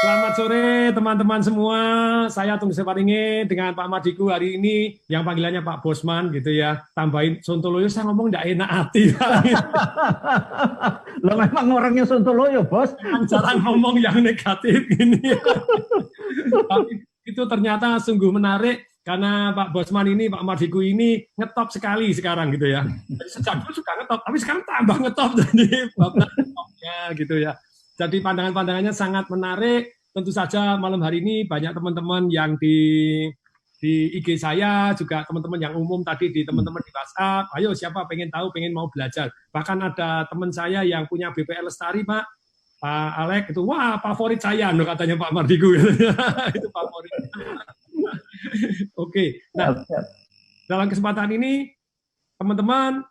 Selamat sore teman-teman semua. Saya Tung Separinge dengan Pak Madiku hari ini yang panggilannya Pak Bosman gitu ya. Tambahin Sontoloyo saya ngomong nggak enak hati. Lo memang orangnya Sontoloyo, Bos. Memang jarang ngomong yang negatif ini. Tapi itu ternyata sungguh menarik karena Pak Bosman ini, Pak Madiku ini ngetop sekali sekarang gitu ya. Jadi sejak dulu suka ngetop, tapi sekarang tambah ngetop jadi babnya ngetopnya gitu ya. Jadi pandangan-pandangannya sangat menarik. Tentu saja malam hari ini banyak teman-teman yang di IG saya, juga teman-teman yang umum tadi di teman-teman di WhatsApp. Ayo siapa pengen tahu, pengen mau belajar. Bahkan ada teman saya yang punya BPL Lestari, Pak Alek itu, wah favorit saya, no, katanya Pak Mardigu. Itu favorit. Oke, nah dalam kesempatan ini teman-teman,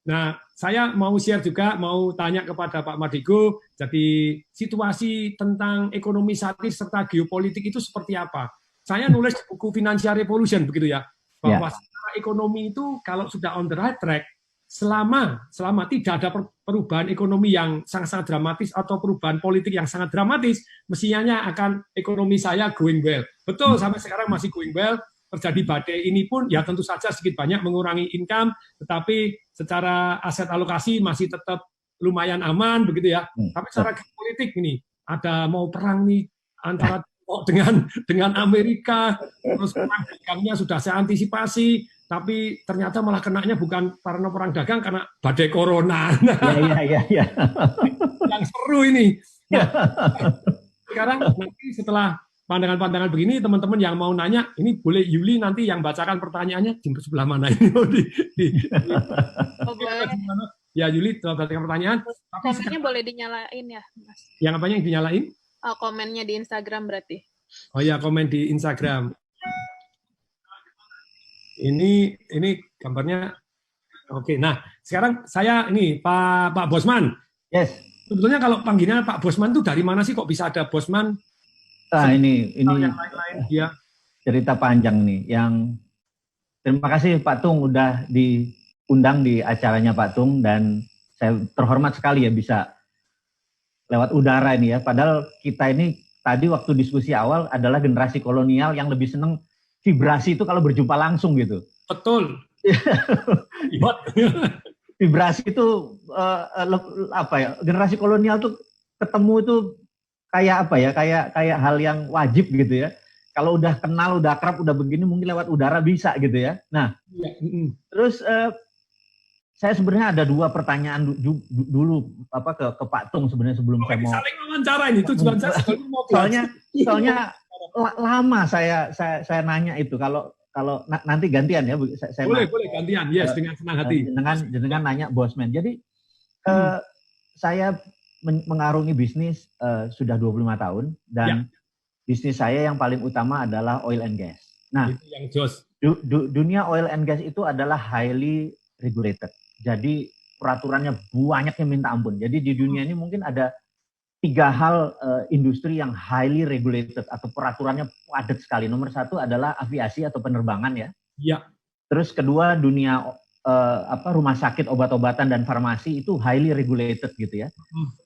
nah saya mau share juga, mau tanya kepada Pak Mardigu, jadi situasi tentang ekonomi saat ini serta geopolitik itu seperti apa? Saya nulis di buku Financial Revolution begitu ya, bahwa secara ekonomi itu kalau sudah on the right track, selama tidak ada perubahan ekonomi yang sangat-sangat dramatis atau perubahan politik yang sangat dramatis, mestinya akan ekonomi saya going well. Betul, sampai sekarang masih going well. Terjadi badai ini pun ya tentu saja sedikit banyak mengurangi income, tetapi secara aset alokasi masih tetap lumayan aman begitu ya. Tapi secara politik ini ada mau perang nih antara dengan Amerika, terus perang dagangnya sudah saya antisipasi, tapi ternyata malah kenanya bukan karena perang dagang, karena badai corona. Iya. Yang seru ini. Nah, sekarang nanti setelah pandangan-pandangan begini, teman-teman yang mau nanya, ini boleh Yuli nanti yang bacakan pertanyaannya di sebelah mana ini? Ya Yuli telah bacakan pertanyaan. Komennya boleh dinyalain ya, Mas? Yang apanya yang dinyalain? Komennya di Instagram berarti. Oh ya, komen di Instagram. Ini gambarnya. Oke, nah sekarang saya ini Pak Bosman. Yes. Sebetulnya kalau panggilnya Pak Bosman itu dari mana sih kok bisa ada Bosman? Nah, ini yang lain-lain ya. Cerita panjang nih. Yang terima kasih Pak Tung udah diundang di acaranya Pak Tung, dan saya terhormat sekali ya bisa lewat udara ini ya. Padahal kita ini tadi waktu diskusi awal adalah generasi kolonial yang lebih seneng vibrasi itu kalau berjumpa langsung gitu. Betul. Vibrasi itu apa ya? Generasi kolonial tuh ketemu itu kayak apa ya? Kayak hal yang wajib gitu ya. Kalau udah kenal, udah akrab, udah begini mungkin lewat udara bisa gitu ya. Nah, terus saya sebenarnya ada dua pertanyaan dulu apa ke Pak Tung sebenarnya sebelum saya mau saling wawancara ini tujuan saya soalnya lama saya nanya itu kalau nanti gantian ya saya boleh gantian, yes, dengan senang hati dengan nanya Bosman. Jadi saya mengarungi bisnis sudah 25 tahun dan bisnis saya yang paling utama adalah oil and gas. Nah, itu yang jos. Dunia oil and gas itu adalah highly regulated. Jadi peraturannya banyaknya minta ampun. Jadi di dunia ini mungkin ada 3 hal industri yang highly regulated atau peraturannya padat sekali. Nomor 1 adalah aviasi atau penerbangan ya. Iya. Terus kedua dunia rumah sakit, obat-obatan dan farmasi itu highly regulated gitu ya.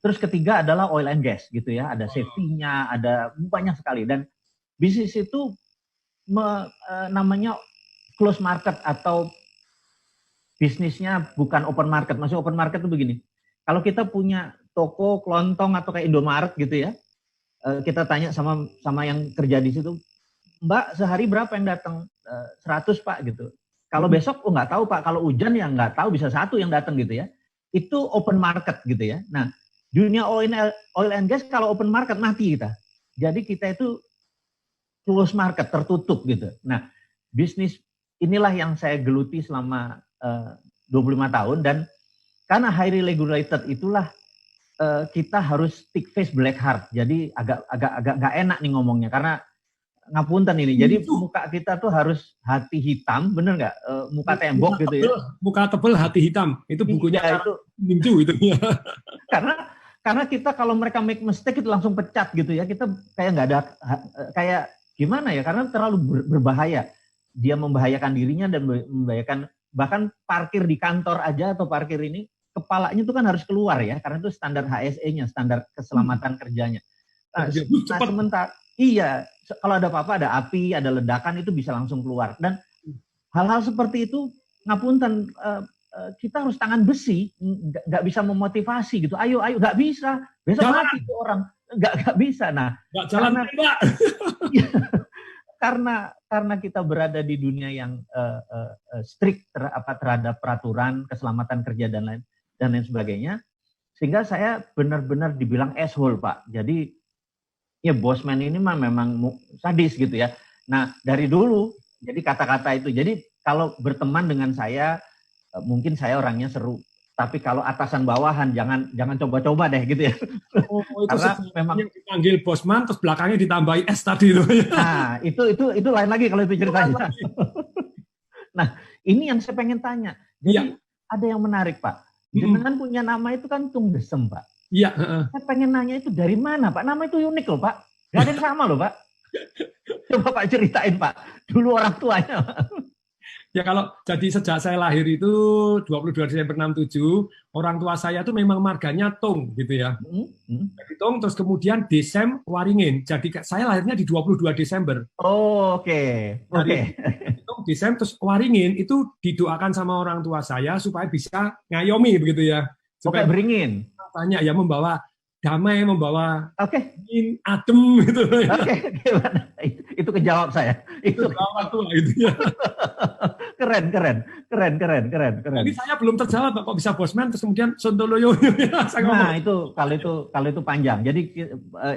Terus ketiga adalah oil and gas gitu ya. Ada safety-nya, ada banyak sekali. Dan bisnis itu namanya close market atau bisnisnya bukan open market. Maksudnya open market itu begini. Kalau kita punya toko kelontong atau kayak Indomaret gitu ya, kita tanya sama yang kerja di situ, Mbak sehari berapa yang datang? 100 Pak gitu. Kalau besok nggak tahu Pak, kalau hujan ya nggak tahu, bisa 1 yang datang gitu ya. Itu open market gitu ya. Nah, dunia oil and gas kalau open market mati kita. Jadi kita itu close market, tertutup gitu. Nah, bisnis inilah yang saya geluti selama 25 tahun, dan karena highly regulated itulah kita harus thick face black heart. Jadi agak nggak enak nih ngomongnya karena ngapunten ini. Jadi muka kita tuh harus hati hitam, bener nggak? Muka tembok gitu ya. Muka tebel hati hitam. Itu bukunya itu Ninju itu. karena kita kalau mereka make mistake itu langsung pecat gitu ya. Kita kayak nggak ada kayak gimana ya? Karena terlalu berbahaya. Dia membahayakan dirinya dan membahayakan bahkan parkir di kantor aja atau parkir ini kepalanya itu kan harus keluar ya, karena itu standar HSE-nya, standar keselamatan kerjanya. Nah, sementara iya, kalau ada apa-apa, ada api, ada ledakan itu bisa langsung keluar. Dan hal-hal seperti itu ngapunten, kita harus tangan besi, nggak bisa memotivasi gitu. Ayo, nggak bisa. Besok Jalan. mati itu orang, nggak bisa. Nah, Nggak jalan tembak. karena kita berada di dunia yang strict terhadap peraturan keselamatan kerja dan lain sebagainya, sehingga saya benar-benar dibilang asshole, Pak. Jadi ya bosman ini mah memang sadis gitu ya. Nah, dari dulu jadi kata-kata itu. Jadi kalau berteman dengan saya, mungkin saya orangnya seru. Tapi kalau atasan bawahan jangan coba-coba deh gitu ya. Oh, itu karena memang yang dipanggil bosman terus belakangnya ditambahi S tadi itu. Nah, itu lain lagi kalau itu ceritanya. Nah, ini yang saya pengen tanya. Jadi ada yang menarik, Pak. Dengan punya nama itu kan Tung Desem, Pak. Iya. Saya pengen nanya itu dari mana, Pak? Nama itu unik loh, Pak. Gak ada yang sama loh, Pak. Coba Pak ceritain, Pak. Dulu orang tuanya. Ya kalau jadi sejak saya lahir itu 22 Desember 67, orang tua saya tuh memang marganya Tung gitu ya. Jadi Tung terus kemudian Desem Waringin. Jadi saya lahirnya di 22 Desember. Oh, oke. Tung Desem terus Waringin itu didoakan sama orang tua saya supaya bisa ngayomi begitu ya. Supaya beringin. Tanya ya membawa damai, membawa adem gitu. Itu kejawab saya. Itu orang tua itu ya. Keren. Jadi saya belum terjawab kok bisa bosman terus kemudian Sontoloyo. Nah, itu kalau itu panjang. Jadi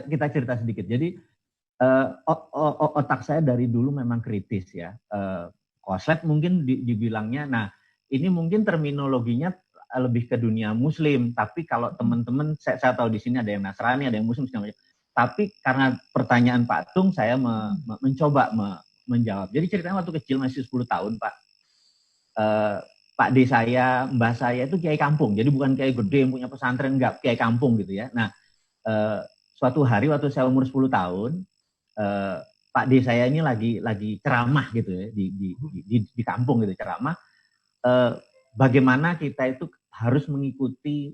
kita cerita sedikit. Jadi otak saya dari dulu memang kritis ya. Koslet mungkin dibilangnya. Nah, ini mungkin terminologinya lebih ke dunia Muslim, tapi kalau teman-teman saya tahu di sini ada yang Nasrani, ada yang Muslim segala macam. Tapi karena pertanyaan Pak Tung, saya mencoba menjawab. Jadi ceritanya waktu kecil masih 10 tahun, Pak. Pak D saya, Mbah saya itu kiai kampung. Jadi bukan kiai gede yang punya pesantren, enggak, kiai kampung gitu ya. Nah, suatu hari waktu saya umur 10 tahun, Pak D saya ini lagi ceramah gitu ya di kampung gitu ceramah. Bagaimana kita itu harus mengikuti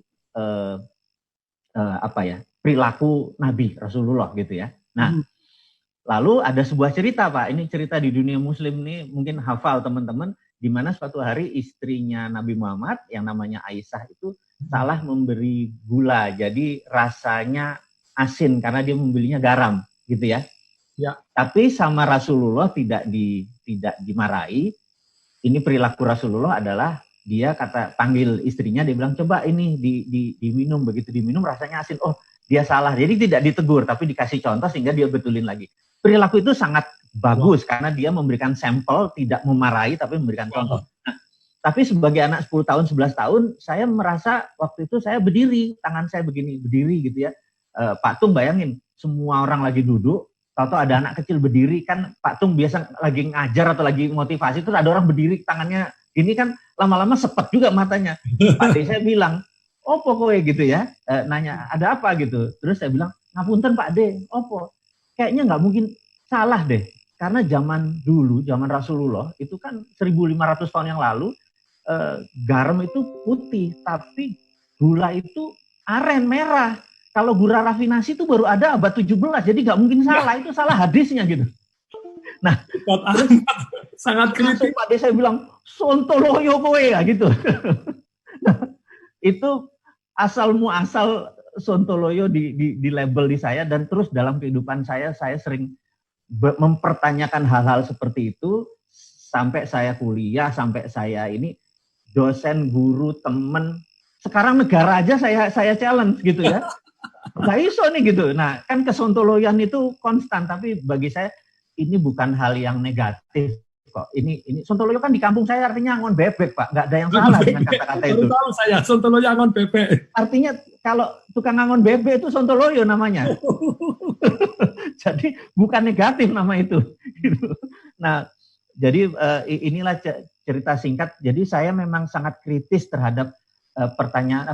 perilaku Nabi Rasulullah gitu ya. Nah, lalu ada sebuah cerita, Pak. Ini cerita di dunia Muslim nih mungkin hafal teman-teman, di mana suatu hari istrinya Nabi Muhammad yang namanya Aisyah itu salah memberi gula, jadi rasanya asin karena dia membelinya garam, gitu ya. Ya. Tapi sama Rasulullah tidak dimarahi. Ini perilaku Rasulullah adalah dia panggil istrinya, dia bilang coba ini diminum, begitu diminum rasanya asin. Oh, dia salah. Jadi tidak ditegur tapi dikasih contoh sehingga dia betulin lagi. Perilaku itu sangat bagus karena dia memberikan sampel, tidak memarahi tapi memberikan contoh. Nah, tapi sebagai anak 10 tahun, 11 tahun, saya merasa waktu itu saya berdiri, tangan saya berdiri gitu ya. Pak Tung bayangin, semua orang lagi duduk, tahu-tahu ada anak kecil berdiri, kan Pak Tung biasa lagi ngajar atau lagi motivasi, terus ada orang berdiri tangannya ini kan lama-lama sepet juga matanya. Pak D saya bilang, opo kowe gitu ya, nanya ada apa gitu. Terus saya bilang, ngapunten Pak D, opo? Kayaknya nggak mungkin salah deh. Karena zaman dulu, zaman Rasulullah, itu kan 1500 tahun yang lalu, garam itu putih, tapi gula itu aren merah. Kalau gula rafinasi itu baru ada abad 17, jadi nggak mungkin salah, itu salah hadisnya gitu. Nah, sangat kritis. Pak D saya bilang, Sontoloyo kowe ya gitu. Nah, itu asal Sontoloyo di label di saya, dan terus dalam kehidupan saya sering mempertanyakan hal-hal seperti itu sampai saya kuliah, sampai saya ini dosen, guru, temen. Sekarang negara aja saya challenge gitu ya. Nggak iso nih gitu. Nah, kan kesontoloyan itu konstan, tapi bagi saya ini bukan hal yang negatif kok. Ini Sontoloyo kan di kampung saya artinya angon bebek, Pak. Nggak ada yang salah dengan kata-kata itu. Baru tahu saya, Sontoloyo angon bebek. Artinya kalau tukang angon bebek itu Sontoloyo namanya. Jadi bukan negatif nama itu. Nah, jadi inilah cerita singkat. Jadi saya memang sangat kritis terhadap pertanyaan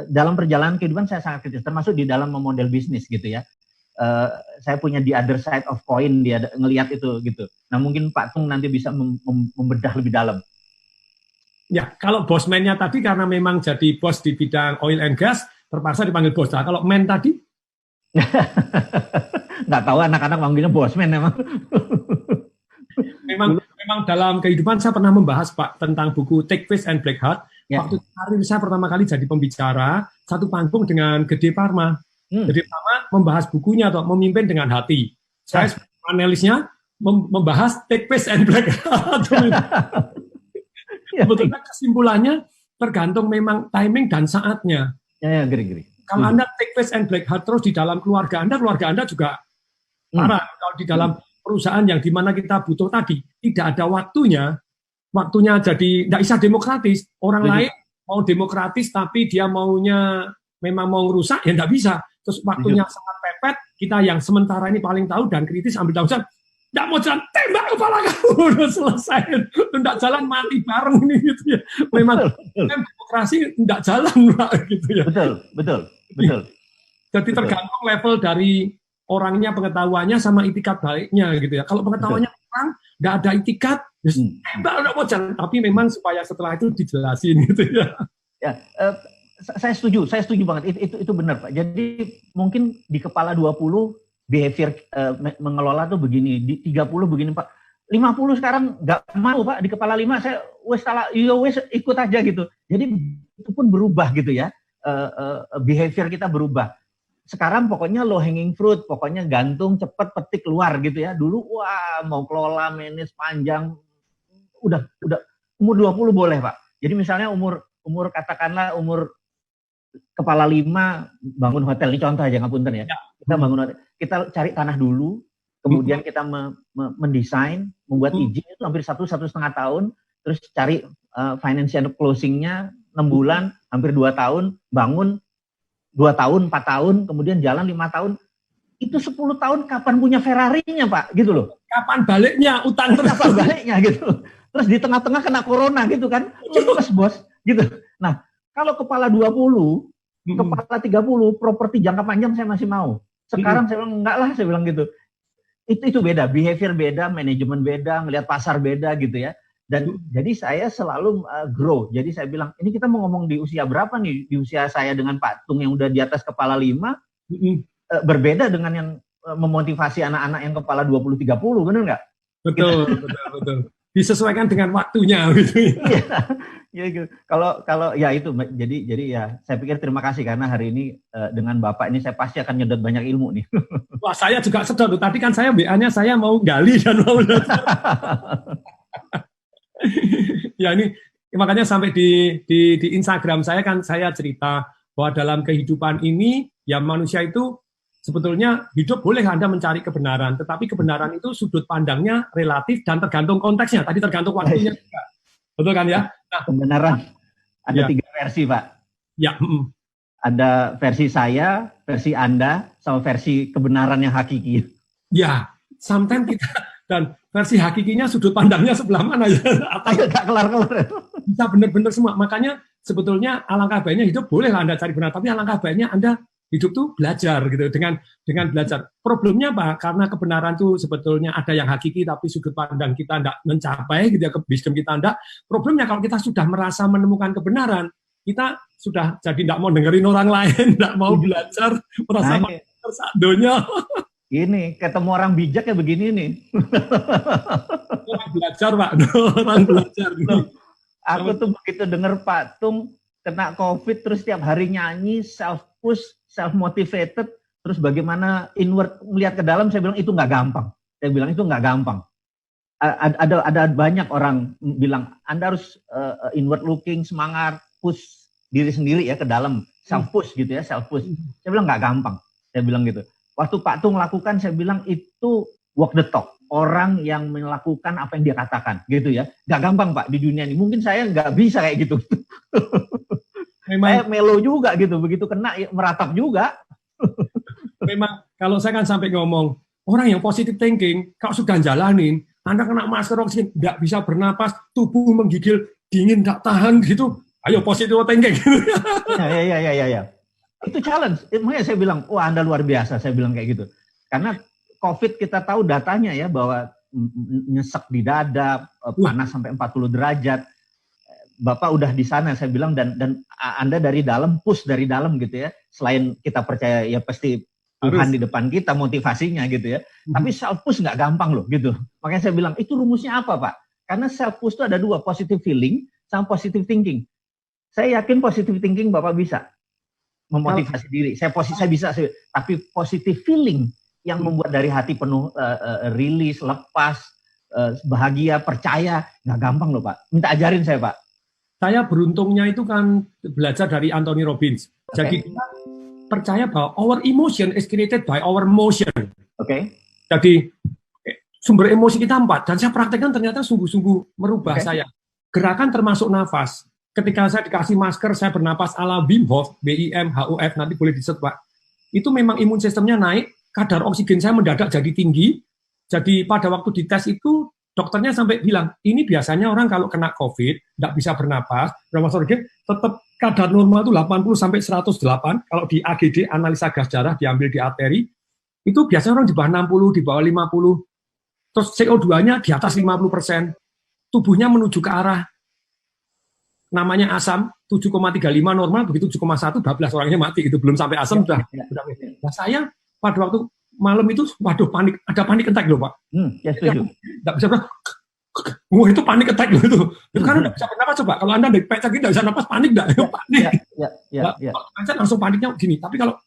dalam perjalanan kehidupan saya sangat kritis, termasuk di dalam memodel bisnis gitu ya. Saya punya the other side of coin, dia ngelihat itu gitu. Nah mungkin Pak Tung nanti bisa membedah lebih dalam. Ya, kalau bosman-nya tadi karena memang jadi bos di bidang oil and gas, terpaksa dipanggil bos. Nah, kalau men tadi? Nggak tahu anak-anak manggilnya bosman emang. Memang dalam kehidupan saya pernah membahas Pak tentang buku Take Fish and Black Heart. Ya. Waktu karir saya pertama kali jadi pembicara satu panggung dengan Gede Parma. Gede Parma membahas bukunya atau memimpin dengan hati. Saya sebagai panelisnya membahas Take Fish and Black Heart. Sebetulnya kesimpulannya tergantung memang timing dan saatnya. Ya, geri. Kalau Anda take fish and black heart terus di dalam keluarga Anda juga parah. Kalau di dalam perusahaan yang dimana kita butuh tadi, tidak ada waktunya jadi tidak bisa demokratis. Orang lain mau demokratis tapi dia maunya memang mau ngerusak, ya tidak bisa. Terus waktunya sangat pepet, kita yang sementara ini paling tahu dan kritis ambil tanggung jawab. Tidak mau jalan, tembak kepala kamu, udah selesai. Tidak jalan, mati bareng ini gitu ya. Memang demokrasi tidak jalan, Pak, gitu ya. Betul. Jadi tergantung level dari orangnya, pengetahuannya sama itikat baiknya gitu ya. Kalau pengetahuannya kurang, nggak ada itikat, tembak udah mau jalan. Tapi memang supaya setelah itu dijelasin gitu ya. Ya, saya setuju banget. Itu benar, Pak. Jadi mungkin di kepala 20 behavior mengelola tuh begini, di 30 begini Pak, 50 sekarang nggak mau Pak, di kepala 5 saya wes ikut aja gitu. Jadi itu pun berubah gitu ya, behavior kita berubah. Sekarang pokoknya low hanging fruit, pokoknya gantung cepet petik keluar gitu ya. Dulu wah mau kelola manage panjang, udah umur 20 boleh Pak. Jadi misalnya umur katakanlah umur kepala 5 bangun hotel, ini contoh aja ngapunten ya. Kita bangun hotel, kita cari tanah dulu, kemudian kita mendesain, membuat izin itu hampir 1,5 tahun, terus cari financial closing-nya 6 bulan, hampir 2 tahun, bangun 2 tahun, 4 tahun, kemudian jalan 5 tahun. Itu 10 tahun kapan punya Ferrari-nya Pak, gitu loh. Kapan baliknya, utang terus. Kapan baliknya gitu. Terus di tengah-tengah kena corona gitu kan, cepet bos, gitu. Nah, kalau kepala 20, kepala 30, properti jangka panjang saya masih mau. Sekarang saya bilang, enggak lah, saya bilang gitu. Itu beda, behavior beda, manajemen beda, ngelihat pasar beda gitu ya. Dan jadi saya selalu grow. Jadi saya bilang, ini kita mau ngomong di usia berapa nih? Di usia saya dengan Pak Tung yang udah di atas kepala 5, berbeda dengan yang memotivasi anak-anak yang kepala 20-30, benar nggak? Betul. Disesuaikan dengan waktunya gitu ya. Ya gitu. Kalau ya itu jadi ya saya pikir terima kasih karena hari ini dengan Bapak ini saya pasti akan nyedot banyak ilmu nih. Wah, saya juga sedot. Tadi kan saya WA-nya saya mau gali dan mau ya ini makanya sampai di Instagram saya kan saya cerita bahwa dalam kehidupan ini ya manusia itu sebetulnya hidup boleh Anda mencari kebenaran, tetapi kebenaran itu sudut pandangnya relatif dan tergantung konteksnya. Tadi tergantung waktunya juga. Betul kan ya? Nah, kebenaran ada 3 versi, Pak. Ya. Ada versi saya, versi Anda, sama versi kebenaran yang hakiki. Ya, sometimes kita dan versi hakikinya sudut pandangnya sebelah mana ya? Atau nggak kelar-kelar. Bisa benar-benar semua. Makanya sebetulnya alangkah baiknya hidup boleh Anda cari benar, tapi alangkah baiknya Anda hidup tuh belajar gitu dengan belajar. Problemnya apa? Karena kebenaran tuh sebetulnya ada yang hakiki tapi sudut pandang kita tidak mencapai gitu ya, wisdom kita tidak. Problemnya kalau kita sudah merasa menemukan kebenaran, kita sudah jadi tidak mau dengerin orang lain, tidak mau belajar, merasa tersadonya. Ini ketemu orang bijak ya begini nih. Orang belajar Pak, orang belajar. Aku tuh begitu denger Pak Tung kena COVID terus tiap hari nyanyi, self-push, self-motivated, terus bagaimana inward melihat ke dalam, saya bilang itu nggak gampang. Saya bilang itu nggak gampang. Ada banyak orang bilang, Anda harus inward looking, semangat, push diri sendiri ya ke dalam, self-push gitu ya, self-push. Saya bilang nggak gampang, saya bilang gitu. Waktu Pak Tung lakukan, saya bilang itu walk the talk. Orang yang melakukan apa yang dia katakan gitu ya. Nggak gampang Pak di dunia ini. Mungkin saya nggak bisa kayak gitu. Memang saya melo juga gitu, begitu kena ya, meratap juga. Memang kalau saya kan sampai ngomong, orang yang positive thinking, kalau sudah jalanin, Anda kena masker oksigen, nggak bisa bernapas, tubuh menggigil, dingin, nggak tahan gitu, ayo positive thinking. Ya. Itu challenge. Makanya saya bilang, wah Anda luar biasa, saya bilang kayak gitu. Karena COVID kita tahu datanya ya, bahwa nyesek di dada, panas sampai 40 derajat. Bapak udah di sana, saya bilang, dan Anda dari dalam, push dari dalam gitu ya. Selain kita percaya ya pasti Tuhan di depan kita motivasinya gitu ya. Tapi self push nggak gampang loh gitu. Makanya saya bilang itu rumusnya apa Pak? Karena self push itu ada dua, positive feeling sama positive thinking. Saya yakin positive thinking Bapak bisa memotivasi diri. Saya bisa, tapi positive feeling yang membuat dari hati penuh rilis, lepas, bahagia, percaya, nggak gampang loh Pak. Minta ajarin saya Pak. Saya beruntungnya itu kan belajar dari Anthony Robbins. Jadi kita percaya bahwa our emotion is created by our motion. Jadi sumber emosi kita 4, dan saya praktekkan ternyata sungguh-sungguh merubah saya. Gerakan termasuk nafas. Ketika saya dikasih masker, saya bernapas ala Wim Hof, WIM-HOF, nanti boleh diset Pak. Itu memang imun sistemnya naik, kadar oksigen saya mendadak jadi tinggi. Jadi pada waktu dites itu, dokternya sampai bilang, ini biasanya orang kalau kena COVID, nggak bisa bernapas, tetap kadar normal itu 80 sampai 108. Kalau di AGD, analisa gas darah diambil di arteri, itu biasanya orang di bawah 60, di bawah 50. Terus CO2-nya di atas 50%. Tubuhnya menuju ke arah namanya asam 7,35 normal, begitu 7,1 bablas orangnya mati, itu belum sampai asam sudah. Nah, saya pada waktu malam itu, waduh panik, ada panik attack loh Pak. Nggak bisa wah itu panik attack loh itu kan udah bisa bernapas coba. Kalau Anda pecah gitu nggak bisa napas, panik nggak? Panik. Kalau langsung paniknya gini, tapi kalau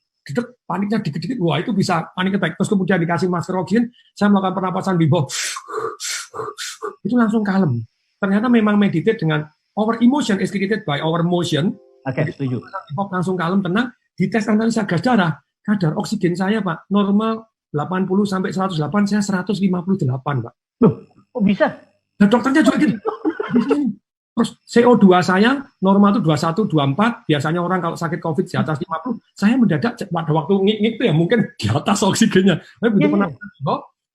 paniknya dikit-dikit, wah itu bisa panik attack. Terus kemudian dikasih masker oksigen, saya melakukan pernapasan di bawah, itu langsung kalem. Ternyata memang meditate dengan our emotion is created by our motion. Setuju. Langsung kalem, tenang. Di tes analisa gas darah, kadar oksigen saya Pak normal 80 sampai 108, saya 158 Pak. Kok bisa? Nah dokternya juga gitu. Terus CO2 saya normal itu 21, 24. Biasanya orang kalau sakit COVID di atas 50, saya mendadak pada waktu ngik-ngik itu ya mungkin di atas oksigennya. Tapi begitu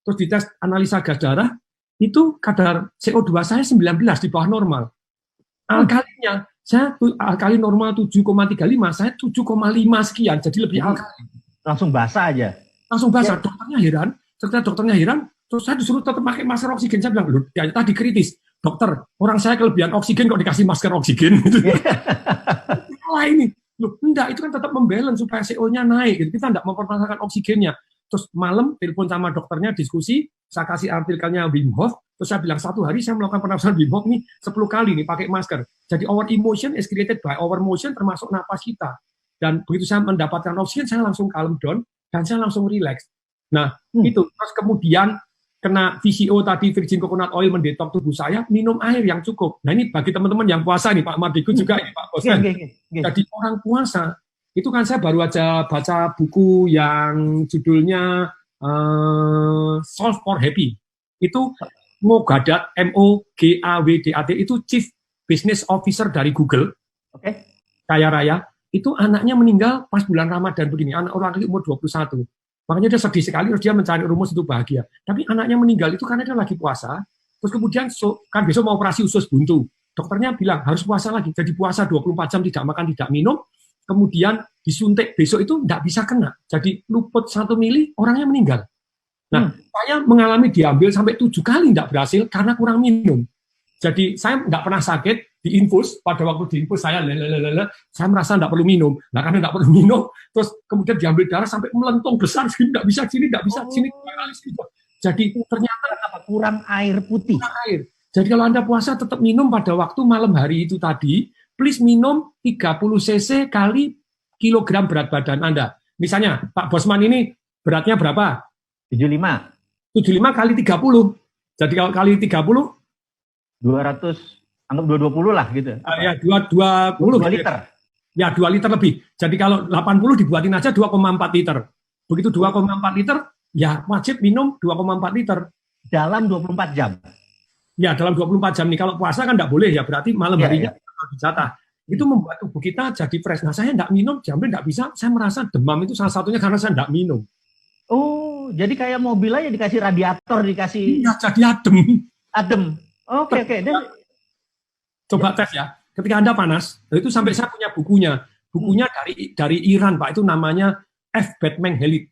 terus dites analisa gas darah, itu kadar CO2 saya 19 di bawah normal. Alkalinya, saya alkali normal 7,35, saya 7,5 sekian, jadi lebih alkali. Langsung basah aja. Langsung basah, dokternya heran. Setelah dokternya heran, terus saya disuruh tetap pakai masker oksigen. Saya bilang, loh, ya, tadi kritis. Dokter, orang saya kelebihan oksigen kok dikasih masker oksigen. Wah ini, loh, enggak, itu kan tetap membalance supaya CO-nya naik. Gitu. Kita enggak mempermasalahkan oksigennya. Terus malam, telepon sama dokternya, diskusi, saya kasih artikelnya Wim Hof, terus saya bilang, 1 hari saya melakukan pernapasan Wim Hof nih 10 kali nih pakai masker. Jadi our emotion is created by our motion, termasuk napas kita. Dan begitu saya mendapatkan oksigen, saya langsung calm down, dan saya langsung relax. Nah, itu. Terus kemudian, kena VCO tadi, virgin coconut oil mendetok tubuh saya, minum air yang cukup. Nah ini bagi teman-teman yang puasa nih, Pak Mardigu juga ini Pak Bos. Jadi orang puasa, itu kan saya baru aja baca buku yang judulnya Solve for Happy. Itu Moghadat, Mogawdat, itu Chief Business Officer dari Google. Kaya raya. Itu anaknya meninggal pas bulan Ramadan begini, anak orang umur 21. Makanya dia sedih sekali, terus dia mencari rumus itu bahagia. Tapi anaknya meninggal itu karena dia lagi puasa, terus kemudian kan besok mau operasi usus buntu. Dokternya bilang harus puasa lagi, jadi puasa 24 jam tidak makan, tidak minum, kemudian disuntik besok itu tidak bisa kena. Jadi luput 1 mili, orangnya meninggal. Nah, saya mengalami diambil sampai 7 kali tidak berhasil karena kurang minum. Jadi saya tidak pernah sakit, diinfus, pada waktu diinfus saya merasa tidak perlu minum. Nah karena tidak perlu minum, terus kemudian diambil darah sampai melentong besar, sini tidak bisa, sini tidak bisa, sini. Jadi ternyata kurang air putih. Kurang air. Jadi kalau Anda puasa tetap minum pada waktu malam hari itu tadi, please minum 30 cc kali kilogram berat badan Anda. Misalnya Pak Bosman ini beratnya berapa? 75. 75 kali 30. Jadi kalau kali 30, 200, anggap 220 lah gitu. Ya, 2 liter. Ya, 2 liter lebih. Jadi kalau 80 dibuatin aja 2,4 liter. Begitu 2,4 liter, ya wajib minum 2,4 liter. Dalam 24 jam? Ya, dalam 24 jam nih. Kalau puasa kan enggak boleh ya, berarti malam harinya dijatah. Itu membuat tubuh kita jadi fresh. Nah, saya enggak minum, jamnya enggak bisa. Saya merasa demam itu salah satunya karena saya enggak minum. Oh, jadi kayak mobil aja dikasih radiator, dikasih... Iya, jadi adem. Adem. Oke. Coba tes ya. Ketika Anda panas, itu sampai saya punya bukunya. Bukunya dari Iran, Pak. Itu namanya F. Batman Helit.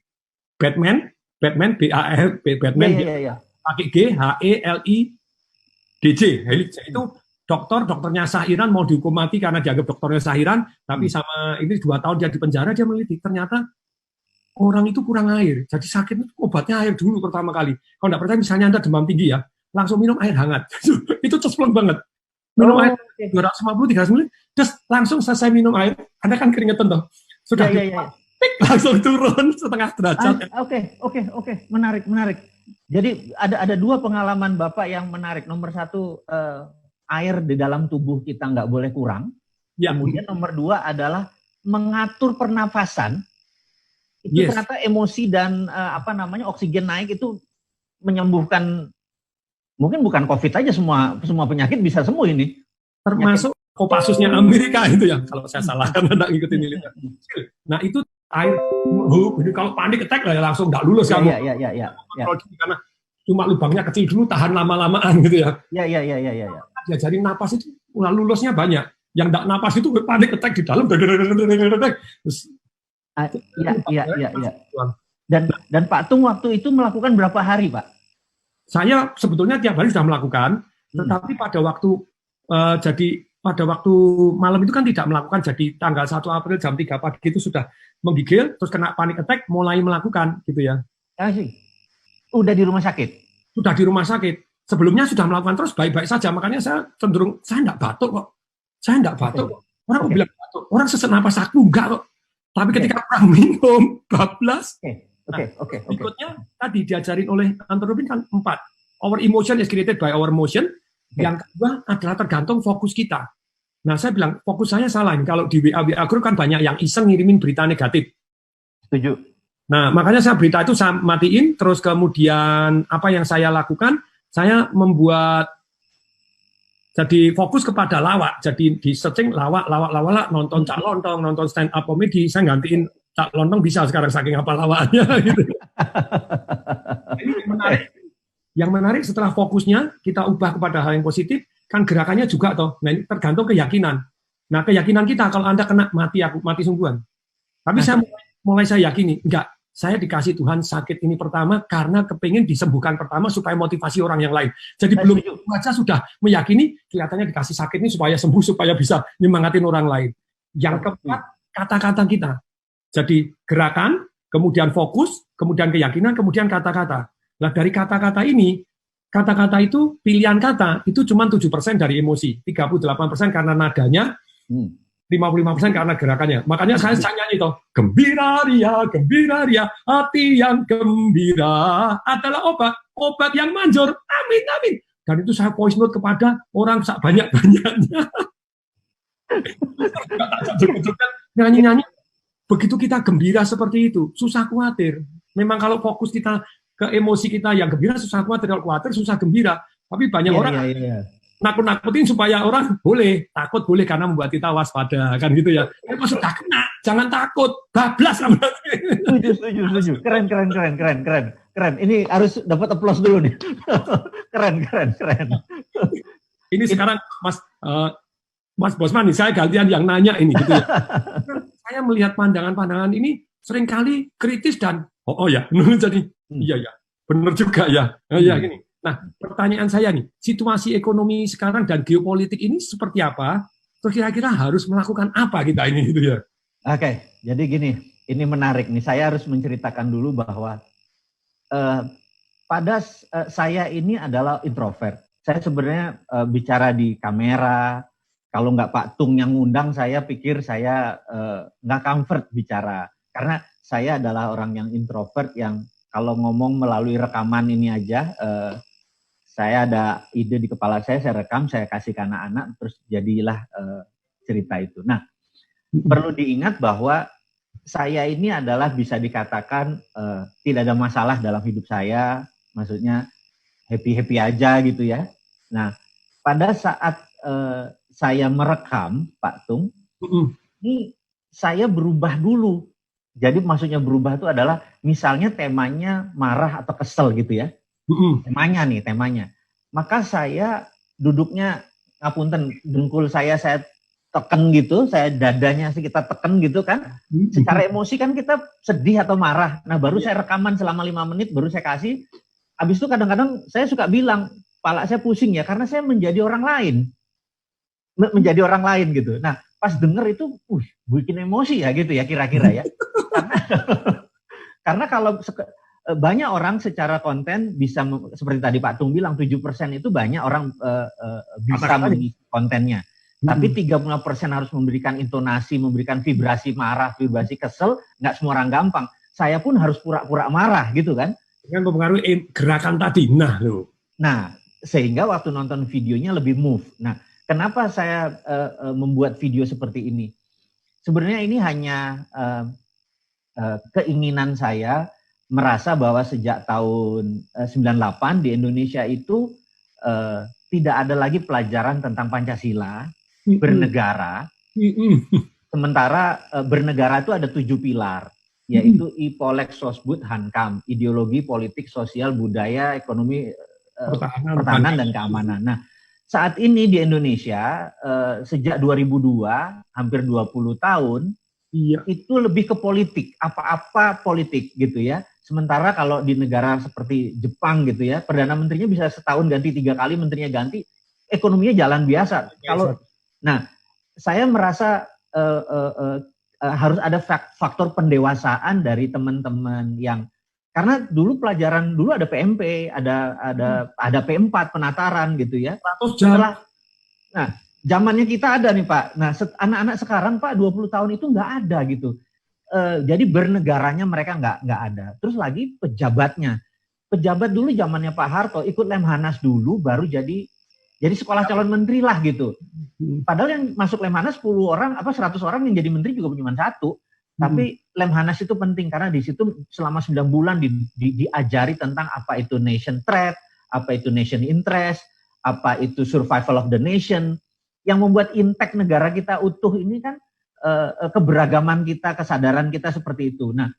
Batman, B-A-R, Batman, pakai G, H-E-L-I-D-J. Helit. Itu dokternya sah Iran mau dihukum mati karena dianggap dokternya sah Iran, tapi sama ini 2 tahun dia di penjara, dia meneliti. Ternyata orang itu kurang air. Jadi sakit itu obatnya air dulu pertama kali. Kalau nggak percaya misalnya Anda demam tinggi ya, langsung minum air hangat. Itu cesplong banget. Minum air 250-300 ml, terus langsung selesai minum air, Anda kan keringetan toh. Sudah langsung turun setengah derajat. Oke. Menarik. Jadi ada dua pengalaman Bapak yang menarik. Nomor satu, air di dalam tubuh kita nggak boleh kurang. Ya. Kemudian nomor dua adalah mengatur pernafasan. Itu ternyata emosi dan oksigen naik itu menyembuhkan, mungkin bukan COVID aja, semua penyakit bisa sembuh ini. Termasuk Kopassusnya Amerika itu ya, kalau saya salah karena nggak ngikutin militer. Nah itu air, kalau panik attack lah ya langsung nggak lulus kamu. Iya. Karena cuma lubangnya kecil dulu, tahan lama-lamaan gitu ya. Iya. Diajarin napas itu, lulusnya banyak. Yang nggak napas itu panik attack di dalam. Iya. Dan Pak Tung waktu itu melakukan berapa hari, Pak? Saya sebetulnya tiap hari sudah melakukan, tetapi pada waktu pada waktu malam itu kan tidak melakukan. Jadi tanggal 1 April jam 3 pagi itu sudah menggigil, terus kena panic attack, mulai melakukan gitu ya. Udah di rumah sakit? Sudah di rumah sakit. Sebelumnya sudah melakukan terus baik-baik saja, makanya saya cenderung saya enggak batuk kok. Orang bilang batuk, orang sesak napas aku enggak kok. Tapi ketika orang minum bablas. Berikutnya tadi diajarin oleh Anthony Robbins kan 4. Our emotion is created by our motion. Yang kedua adalah tergantung fokus kita. Nah, saya bilang fokus saya salah. Kalau di WA group kan banyak yang iseng ngirimin berita negatif. Setuju. Nah, makanya saya berita itu saya matiin, terus kemudian apa yang saya lakukan, saya membuat jadi fokus kepada lawak. Jadi di searching lawak, nonton Cak Lontong, nonton stand up comedy, saya gantiin Cak Lontong bisa sekarang saking apa lawakannya gitu. Yang menarik setelah fokusnya kita ubah kepada hal yang positif, kan gerakannya juga toh. Nah, ini tergantung keyakinan. Nah, keyakinan kita kalau Anda kena mati sungguhan. Tapi saya yakini, enggak, saya dikasih Tuhan sakit ini pertama karena kepingin disembuhkan pertama supaya motivasi orang yang lain. Jadi belum baca sudah meyakini kelihatannya dikasih sakit ini supaya sembuh, supaya bisa nyemangatin orang lain. Yang keempat, kata-kata kita. Jadi gerakan, kemudian fokus, kemudian keyakinan, kemudian kata-kata. Nah, dari kata-kata ini, kata-kata itu, pilihan kata, itu cuma 7% dari emosi. 38% karena nadanya, 55% karena gerakannya. Makanya saya nyanyi itu, gembira ria, hati yang gembira adalah obat yang manjur, amin. Dan itu saya voice note kepada orang banyak-banyaknya. Nyanyi-nyanyi, begitu kita gembira seperti itu, susah khawatir. Memang kalau fokus kita ke emosi kita yang gembira, susah khawatir. Kalau khawatir, susah gembira. Tapi banyak orang nakut-nakutin supaya orang takut boleh karena membuat kita waspada, kan gitu ya. Kalau sudah kena, jangan takut, bablas. Setuju. Keren. Ini harus dapat aplaus dulu nih. Keren. Ini sekarang Mas Bosman, saya gantian yang nanya ini gitu ya. Saya melihat pandangan-pandangan ini seringkali kritis dan jadi iya benar juga ya. Gini. Nah, pertanyaan saya nih, situasi ekonomi sekarang dan geopolitik ini seperti apa? Terus kira-kira harus melakukan apa kita ini gitu ya? Oke, jadi gini, ini menarik nih. Saya harus menceritakan dulu bahwa saya ini adalah introvert. Saya sebenarnya bicara di kamera. Kalau nggak Pak Tung yang ngundang, saya pikir saya nggak comfort bicara. Karena saya adalah orang yang introvert yang kalau ngomong melalui rekaman ini aja, saya ada ide di kepala saya rekam, saya kasih ke anak-anak, terus jadilah cerita itu. Nah, perlu diingat bahwa saya ini adalah bisa dikatakan tidak ada masalah dalam hidup saya, maksudnya happy-happy aja gitu ya. Nah, pada saat saya merekam, Pak Tung, ini saya berubah dulu. Jadi maksudnya berubah itu adalah misalnya temanya marah atau kesel gitu ya. Temanya. Maka saya duduknya ngapunten, dengkul saya tekan gitu, saya dadanya kita tekan gitu kan. Secara emosi kan kita sedih atau marah. Nah, baru saya rekaman selama 5 menit, baru saya kasih. Habis itu kadang-kadang saya suka bilang, kepala saya pusing ya, karena saya menjadi orang lain. Gitu. Nah, pas denger itu, bikin emosi ya gitu ya kira-kira ya. kalau banyak orang secara konten bisa, seperti tadi Pak Tung bilang, 7% itu banyak orang bisa mengisi kontennya. Tapi 30% harus memberikan intonasi, memberikan vibrasi marah, vibrasi kesel, nggak semua orang gampang. Saya pun harus pura-pura marah gitu kan. Dengan mempengaruhi gerakan tadi. Nah, sehingga waktu nonton videonya lebih move. Nah, kenapa saya membuat video seperti ini? Sebenarnya ini hanya keinginan saya merasa bahwa sejak tahun 98 di Indonesia itu tidak ada lagi pelajaran tentang Pancasila, bernegara. Sementara bernegara itu ada 7 pilar, yaitu IPOLEK SOSBUD HANKAM, ideologi, politik, sosial, budaya, ekonomi, pertahanan dan keamanan. Nah, saat ini di Indonesia sejak 2002, hampir 20 tahun, itu lebih ke politik, apa-apa politik gitu ya. Sementara kalau di negara seperti Jepang gitu ya, Perdana Menterinya bisa setahun ganti 3 kali, menterinya ganti, ekonominya jalan biasa. Nah, saya merasa harus ada faktor pendewasaan dari teman-teman yang, karena dulu pelajaran dulu ada PMP, ada P4 penataran gitu ya. Nah, zamannya kita ada nih Pak. Nah, anak-anak sekarang Pak 20 tahun itu nggak ada gitu. Jadi bernegaranya mereka nggak ada. Terus lagi pejabatnya. Pejabat dulu zamannya Pak Harto ikut Lemhanas dulu baru jadi sekolah calon menteri lah gitu. Padahal yang masuk Lemhanas 10 orang 100 orang yang jadi menteri juga cuma 1. Tapi Lemhanas itu penting karena di situ selama 9 bulan diajari tentang apa itu nation threat, apa itu nation interest, apa itu survival of the nation. Yang membuat impact negara kita utuh ini kan keberagaman kita, kesadaran kita seperti itu. Nah,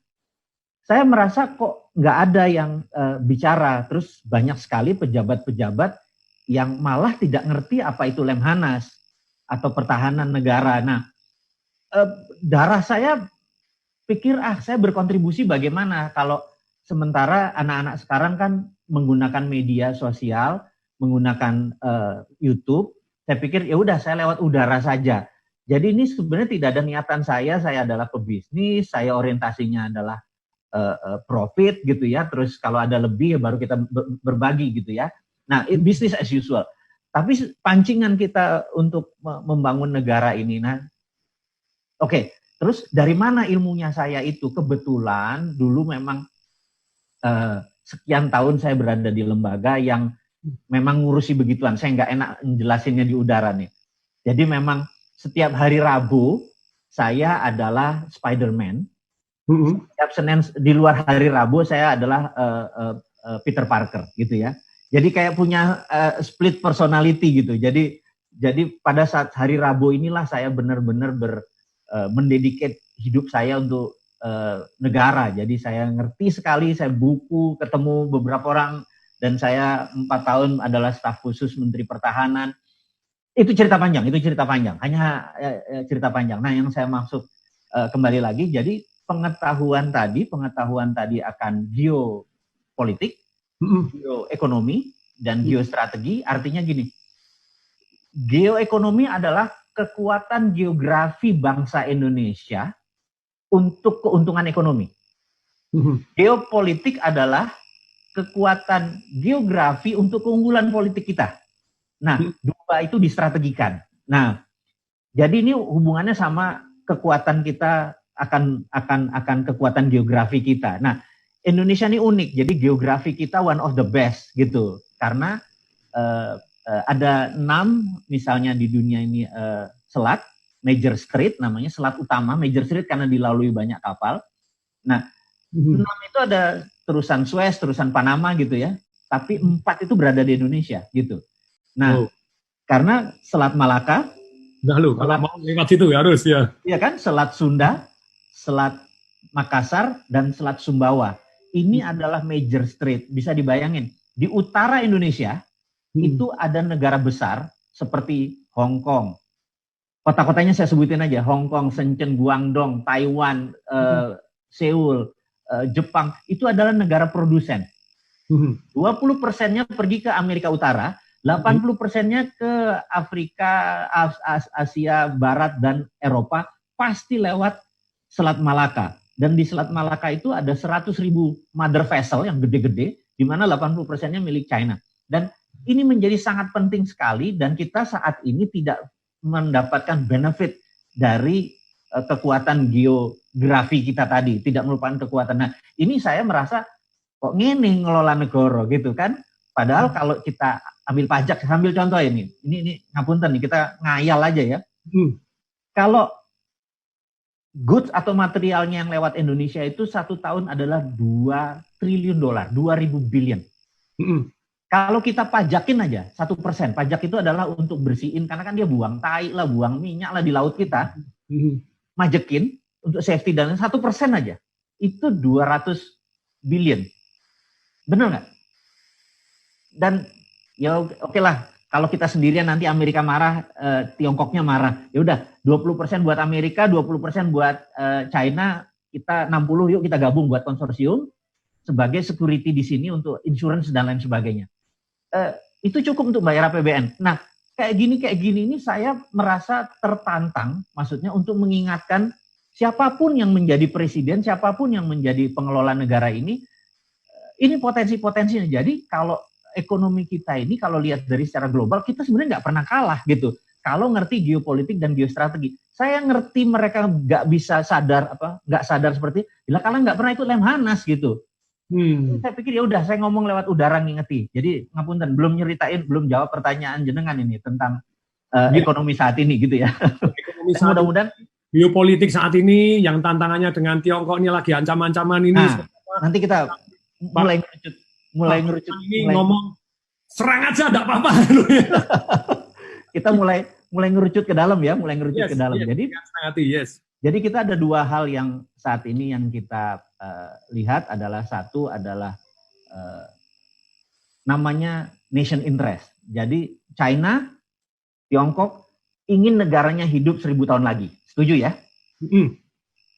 saya merasa kok nggak ada yang bicara. Terus banyak sekali pejabat-pejabat yang malah tidak ngerti apa itu Lemhanas atau pertahanan negara. Nah, darah saya pikir saya berkontribusi bagaimana kalau sementara anak-anak sekarang kan menggunakan media sosial, menggunakan YouTube. Saya pikir ya udah saya lewat udara saja. Jadi ini sebenarnya tidak ada niatan saya adalah pebisnis, saya orientasinya adalah profit gitu ya. Terus kalau ada lebih ya baru kita berbagi gitu ya. Nah, business as usual. Tapi pancingan kita untuk membangun negara ini. Nah, oke. Terus dari mana ilmunya saya itu? Kebetulan dulu memang sekian tahun saya berada di lembaga yang memang ngurusi begituan. Saya nggak enak jelasinnya di udara nih. Jadi memang setiap hari Rabu saya adalah Spider-Man. Setiap Senin di luar hari Rabu saya adalah Peter Parker gitu ya. Jadi kayak punya split personality gitu. Jadi pada saat hari Rabu inilah saya benar-benar mendedicate hidup saya untuk negara. Jadi saya ngerti sekali, saya buku, ketemu beberapa orang, dan saya 4 tahun adalah staf khusus Menteri Pertahanan. Itu cerita panjang, hanya cerita panjang. Nah, yang saya maksud kembali lagi, jadi pengetahuan tadi akan geopolitik, geoekonomi, dan geostrategi, artinya gini, geoekonomi adalah kekuatan geografi bangsa Indonesia untuk keuntungan ekonomi. Geopolitik adalah kekuatan geografi untuk keunggulan politik kita. Nah, dua itu distrategikan. Nah, jadi ini hubungannya sama kekuatan kita akan kekuatan geografi kita. Nah, Indonesia ini unik. Jadi geografi kita one of the best gitu. Karena ada 6 misalnya di dunia ini selat, major strait namanya, selat utama, major strait karena dilalui banyak kapal. Nah, 6 itu ada terusan Suez, terusan Panama gitu ya. Tapi 4 itu berada di Indonesia gitu. Nah, karena Selat Malaka, kalau mau lewat situ harus ya. Iya kan, Selat Sunda, Selat Makassar, dan Selat Sumbawa. Ini adalah major strait. Bisa dibayangin, di utara Indonesia itu ada negara besar seperti Hong Kong. Kota-kotanya saya sebutin aja, Hong Kong, Shenzhen, Guangdong, Taiwan, Seoul, Jepang. Itu adalah negara produsen. 20%-nya pergi ke Amerika Utara, 80%-nya ke Afrika, Asia Barat, dan Eropa, pasti lewat Selat Malaka. Dan di Selat Malaka itu ada 100.000 mother vessel yang gede-gede, di mana 80%-nya milik China. Dan ini menjadi sangat penting sekali, dan kita saat ini tidak mendapatkan benefit dari kekuatan geografi kita tadi, tidak merupakan kekuatan. Nah, ini saya merasa kok ngene ngelola negara gitu kan. Padahal kalau kita ambil pajak, sambil contoh ini ngapunten nih, kita ngayal aja ya. Kalau goods atau materialnya yang lewat Indonesia itu 1 tahun adalah $2 triliun, 2.000 billion. Kalau kita pajakin aja 1%, pajak itu adalah untuk bersihin, karena kan dia buang tai lah, buang minyak lah di laut kita, majekin untuk safety dan 1% aja, itu 200 billion. Bener nggak? Dan ya oke lah, kalau kita sendirian nanti Amerika marah, Tiongkoknya marah. Ya udah, 20% buat Amerika, 20% buat China, kita 60 yuk kita gabung buat konsorsium sebagai security di sini untuk insurance dan lain sebagainya. Itu cukup untuk bayar APBN. Nah, kayak gini ini saya merasa tertantang, maksudnya untuk mengingatkan siapapun yang menjadi presiden, siapapun yang menjadi pengelola negara ini potensi-potensinya. Jadi kalau ekonomi kita ini, kalau lihat dari secara global, kita sebenarnya nggak pernah kalah gitu. Kalau ngerti geopolitik dan geostrategi, saya ngerti mereka nggak sadar seperti, bila kalian nggak pernah ikut Lemhanas gitu. Saya pikir ya udah, saya ngomong lewat udara ngingeti. Jadi ngapunten, belum jawab pertanyaan jenengan ini tentang ekonomi saat ini gitu ya. Mudah-mudahan geopolitik saat ini yang tantangannya dengan Tiongkok ini lagi ancaman-ancaman ini. Nanti kita mulai ngerucut ini ngomong serang aja enggak apa-apa. Kita mulai ngerucut ke dalam ya, ke dalam. Jadi kita ada 2 hal yang saat ini yang kita lihat adalah, satu adalah namanya nation interest. Jadi China, Tiongkok ingin negaranya hidup 1000 tahun lagi. Setuju ya?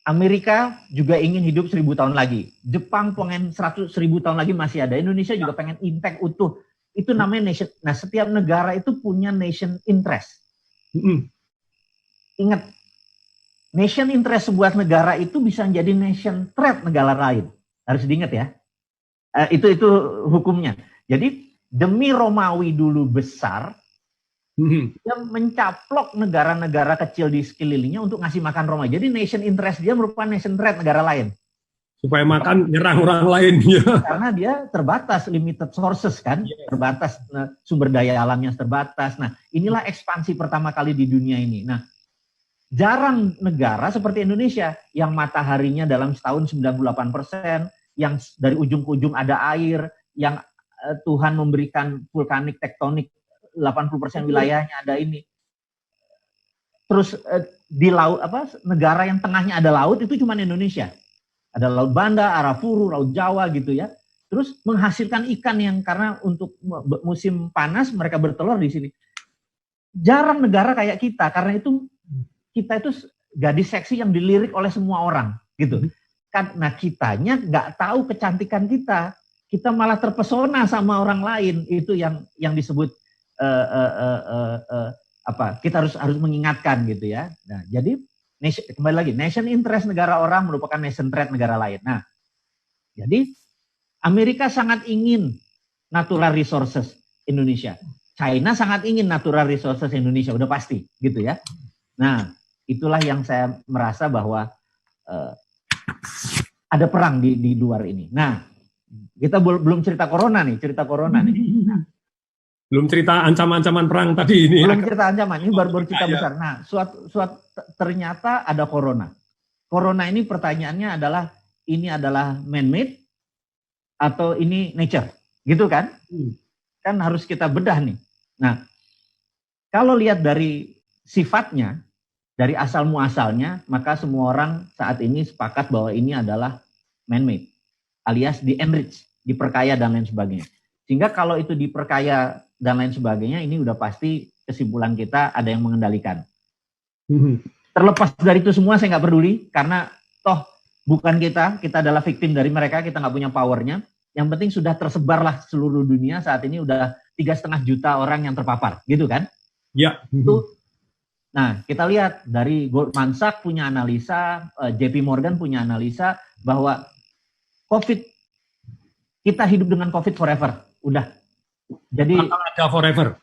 Amerika juga ingin hidup 1000 tahun lagi. Jepang pengen 1000 tahun lagi masih ada. Indonesia juga pengen impact utuh. Itu namanya nation. Nah, setiap negara itu punya nation interest. Ingat, nation interest sebuah negara itu bisa menjadi nation threat negara lain. Harus diingat ya. Itu hukumnya. Jadi demi Romawi dulu besar, dia mencaplok negara-negara kecil di sekelilingnya untuk ngasih makan Roma. Jadi nation interest dia merupakan nation threat negara lain. Supaya makan nyerang orang lain. Karena dia terbatas, limited sources kan. Terbatas, sumber daya alamnya terbatas. Nah, inilah ekspansi pertama kali di dunia ini. Nah, jarang negara seperti Indonesia yang mataharinya dalam setahun 98%, yang dari ujung ke ujung ada air, yang Tuhan memberikan vulkanik tektonik 80% wilayahnya ada ini. Terus di laut negara yang tengahnya ada laut itu cuma Indonesia. Ada Laut Banda, Arafuru, Laut Jawa gitu ya. Terus menghasilkan ikan yang karena untuk musim panas mereka bertelur di sini. Jarang negara kayak kita, karena itu kita itu gadis seksi yang dilirik oleh semua orang gitu. Nah, kitanya nggak tahu kecantikan kita. Kita malah terpesona sama orang lain. Itu yang disebut kita harus mengingatkan gitu ya. Nah, jadi kembali lagi, nation interest negara orang merupakan nation threat negara lain. Nah, jadi Amerika sangat ingin natural resources Indonesia. China sangat ingin natural resources Indonesia, udah pasti gitu ya. Nah, itulah yang saya merasa bahwa ada perang di luar ini. Nah, kita belum cerita corona nih. Belum cerita ancaman-ancaman perang tadi ini. Belum cerita ancaman, ini baru cerita besar. Nah, ternyata ada corona. Corona ini pertanyaannya adalah, ini adalah man-made atau ini nature? Gitu kan? Kan harus kita bedah nih. Nah, kalau lihat dari sifatnya, dari asal muasalnya, maka semua orang saat ini sepakat bahwa ini adalah man-made, alias di-enrich, diperkaya dan lain sebagainya. Sehingga kalau itu diperkaya dan lain sebagainya, ini udah pasti kesimpulan kita ada yang mengendalikan. Terlepas dari itu semua saya nggak peduli, karena toh bukan kita adalah victim dari mereka, kita nggak punya powernya. Yang penting sudah tersebarlah seluruh dunia, saat ini udah 3,5 juta orang yang terpapar, gitu kan? Ya. Nah, kita lihat dari Goldman Sachs punya analisa, JP Morgan punya analisa bahwa COVID, kita hidup dengan COVID forever. Udah. Jadi ada forever.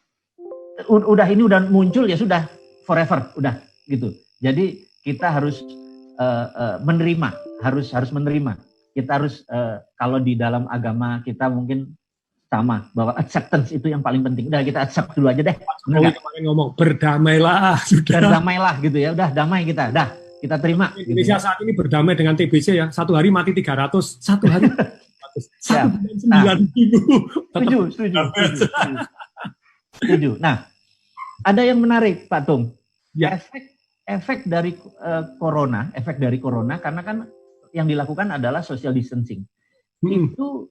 Udah ini udah muncul ya sudah forever, udah gitu. Jadi kita harus menerima, harus menerima. Kita harus kalau di dalam agama kita mungkin sama bahwa acceptance itu yang paling penting. Udah kita accept dulu aja deh. Benar kemarin ngomong berdamailah sudah. Berdamailah gitu ya. Udah damai kita. Dah kita terima. Indonesia gitu. Saat ini berdamai dengan TBC ya. Satu hari mati 300, satu hari 1,9 ribu. Setuju. Nah, ada yang menarik Pak Tung. Ya. Efek dari corona karena kan yang dilakukan adalah social distancing. Itu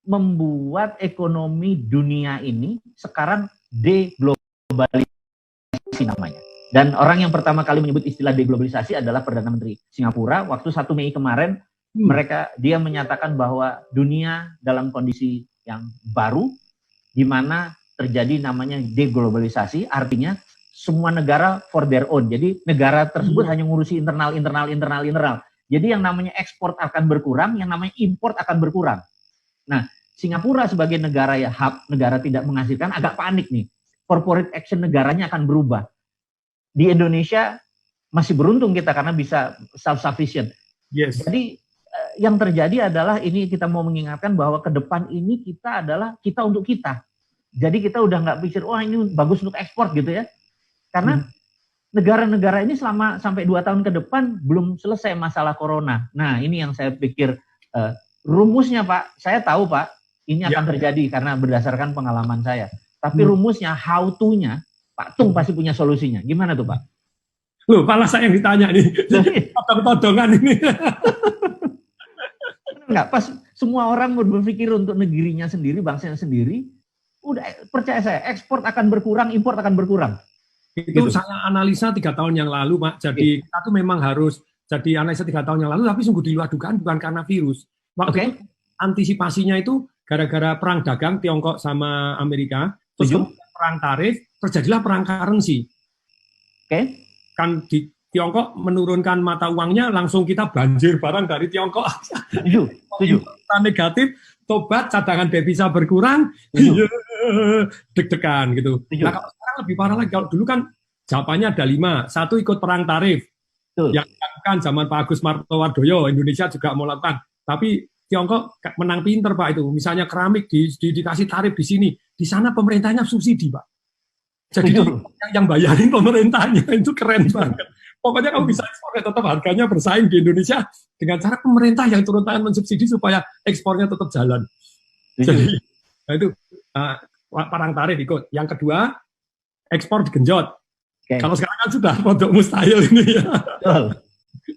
membuat ekonomi dunia ini sekarang deglobalisasi namanya. Dan orang yang pertama kali menyebut istilah deglobalisasi adalah Perdana Menteri Singapura. Waktu 1 Mei kemarin, dia menyatakan bahwa dunia dalam kondisi yang baru, di mana terjadi namanya deglobalisasi, artinya semua negara for their own. Jadi negara tersebut hanya ngurusi internal. Jadi yang namanya ekspor akan berkurang, yang namanya import akan berkurang. Nah, Singapura sebagai negara ya hub, negara tidak menghasilkan, agak panik nih. Corporate action negaranya akan berubah. Di Indonesia masih beruntung kita karena bisa self-sufficient. Yes. Jadi yang terjadi adalah ini kita mau mengingatkan bahwa ke depan ini kita adalah kita untuk kita. Jadi kita udah nggak pikir, wah ini bagus untuk ekspor gitu ya. Karena negara-negara ini selama sampai 2 tahun ke depan belum selesai masalah corona. Nah ini yang saya pikir rumusnya Pak, saya tahu Pak, ini akan terjadi karena berdasarkan pengalaman saya. Tapi rumusnya, how to-nya, Pak Tung pasti punya solusinya. Gimana tuh Pak? Loh, malah saya yang ditanya nih. Todong-todongan ini. Enggak, pas semua orang berpikir untuk negerinya sendiri, bangsanya sendiri, udah percaya saya, ekspor akan berkurang, import akan berkurang. Itu gitu. Saya analisa 3 tahun yang lalu, Pak. Jadi kita tuh memang harus jadi analisa 3 tahun yang lalu, tapi sungguh di luar dugaan bukan karena virus. Waktu itu antisipasinya itu gara-gara perang dagang Tiongkok sama Amerika, terus perang tarif, terjadilah perang currency. Kan di Tiongkok menurunkan mata uangnya, langsung kita banjir barang dari Tiongkok. Setuju. Negatif, tobat, cadangan devisa berkurang, deg-degan gitu. Nah kalau sekarang lebih parah lagi, kalau dulu kan jawabannya ada 5, 1 ikut perang tarif, yang dilakukan zaman Pak Agus Martowardoyo, Indonesia juga mau lakukan, tapi Tiongkok menang pinter Pak itu, misalnya keramik dikasih tarif di sini, di sana pemerintahnya subsidi Pak, jadi yang bayarin pemerintahnya, itu keren banget. Pokoknya kamu bisa ekspor, tetap harganya bersaing di Indonesia dengan cara pemerintah yang turun tangan mensubsidi supaya ekspornya tetap jalan. Jadi nah itu perang tarif ikut. Yang kedua, ekspor digenjot. Kalau sekarang kan sudah produk mustahil ini ya.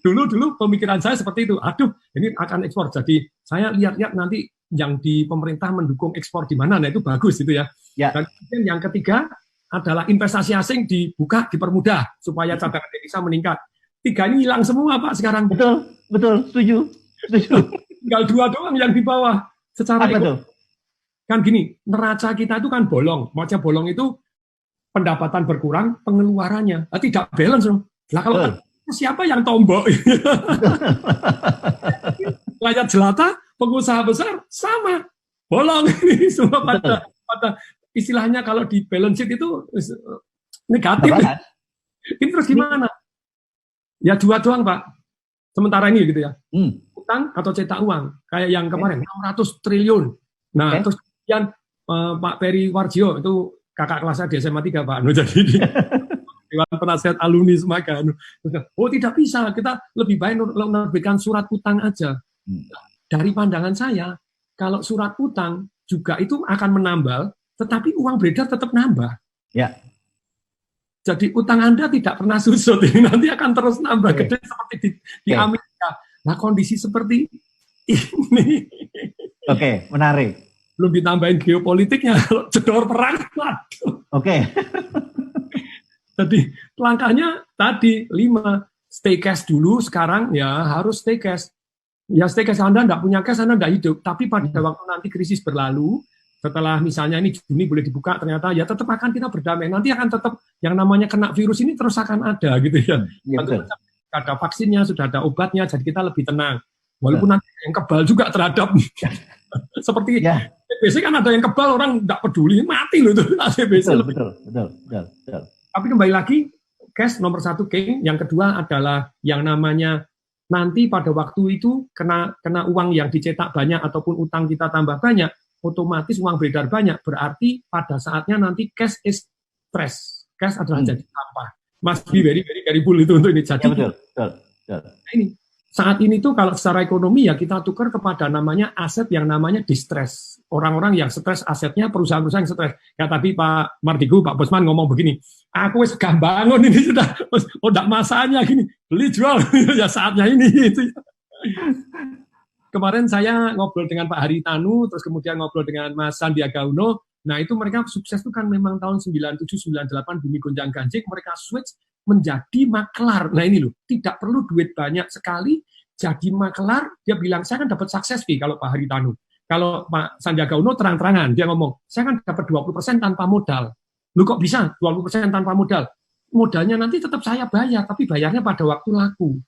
Dulu pemikiran saya seperti itu. Aduh, ini akan ekspor. Jadi saya lihat-lihat nanti yang di pemerintah mendukung ekspor di mana. Nah itu bagus itu ya. Dan kemudian yang ketiga adalah investasi asing dibuka, dipermudah supaya cadangan devisa meningkat. 3 ini hilang semua Pak sekarang. Betul, setuju. Tinggal 2 doang yang di bawah. Secara ekonomi. Kan gini, neraca kita itu kan bolong. Maksudnya bolong itu pendapatan berkurang, pengeluarannya. Tidak balance loh. Lah kalau siapa yang tombok? Rakyat jelata, pengusaha besar, sama. Bolong ini semua pada istilahnya kalau di balance sheet itu negatif. Ini terus gimana? Ya 2 doang Pak. Sementara ini gitu ya. Utang atau cetak uang. Kayak yang kemarin 600 triliun. Nah terus kemudian Pak Peri Warjio itu kakak kelas saya di SMA 3 Pak. Jadi Dewan Penasihat Alumni Semaga. Oh tidak bisa. Kita lebih baik menerbitkan surat utang aja. Dari pandangan saya, kalau surat utang juga itu akan menambal, tetapi uang beredar tetap nambah. Ya. Jadi utang Anda tidak pernah susut, ini nanti akan terus nambah gede seperti di Amerika. Nah kondisi seperti ini. Menarik. Belum ditambahin geopolitiknya, jedor perang. Jadi langkahnya tadi 5, stay cash dulu. Sekarang ya harus stay cash. Ya stay cash, Anda tidak punya cash, Anda tidak hidup. Tapi pada waktu nanti krisis berlalu, setelah misalnya ini Juni boleh dibuka, ternyata ya tetap akan kita berdamai. Nanti akan tetap yang namanya kena virus ini terus akan ada gitu ya. Betul. Ada vaksinnya, sudah ada obatnya, jadi kita lebih tenang. Walaupun nanti yang kebal juga terhadap seperti TBC kan ada yang kebal, orang nggak peduli, mati loh itu TBC. Betul. Tapi kembali lagi, cash nomor 1 King, yang kedua adalah yang namanya nanti pada waktu itu kena uang yang dicetak banyak ataupun utang kita tambah banyak, otomatis uang beredar banyak, berarti pada saatnya nanti cash is stress. Cash adalah jadi sampah. Mas very bull itu untuk ini jadi. Betul. Nah, ini saat ini tuh kalau secara ekonomi ya kita tukar kepada namanya aset yang namanya distress. Orang-orang yang stres asetnya, perusahaan-perusahaan yang stres. Ya tadi Pak Mardigu, Pak Bosman ngomong begini, aku wis bangun ini sudah, udah masanya gini, beli jual ya saatnya ini gitu. Kemarin saya ngobrol dengan Pak Haritanu, terus kemudian ngobrol dengan Mas Sandiaga Uno. Nah itu mereka sukses itu kan memang tahun 97-98 bumi gonjang-ganjing, mereka switch menjadi maklar. Nah ini loh, tidak perlu duit banyak sekali, jadi maklar. Dia bilang, saya kan dapat sukses fee kalau Pak Haritanu. Kalau Pak Sandiaga Uno terang-terangan, dia ngomong, saya kan dapat 20% tanpa modal. Lu kok bisa 20% tanpa modal? Modalnya nanti tetap saya bayar, tapi bayarnya pada waktu laku.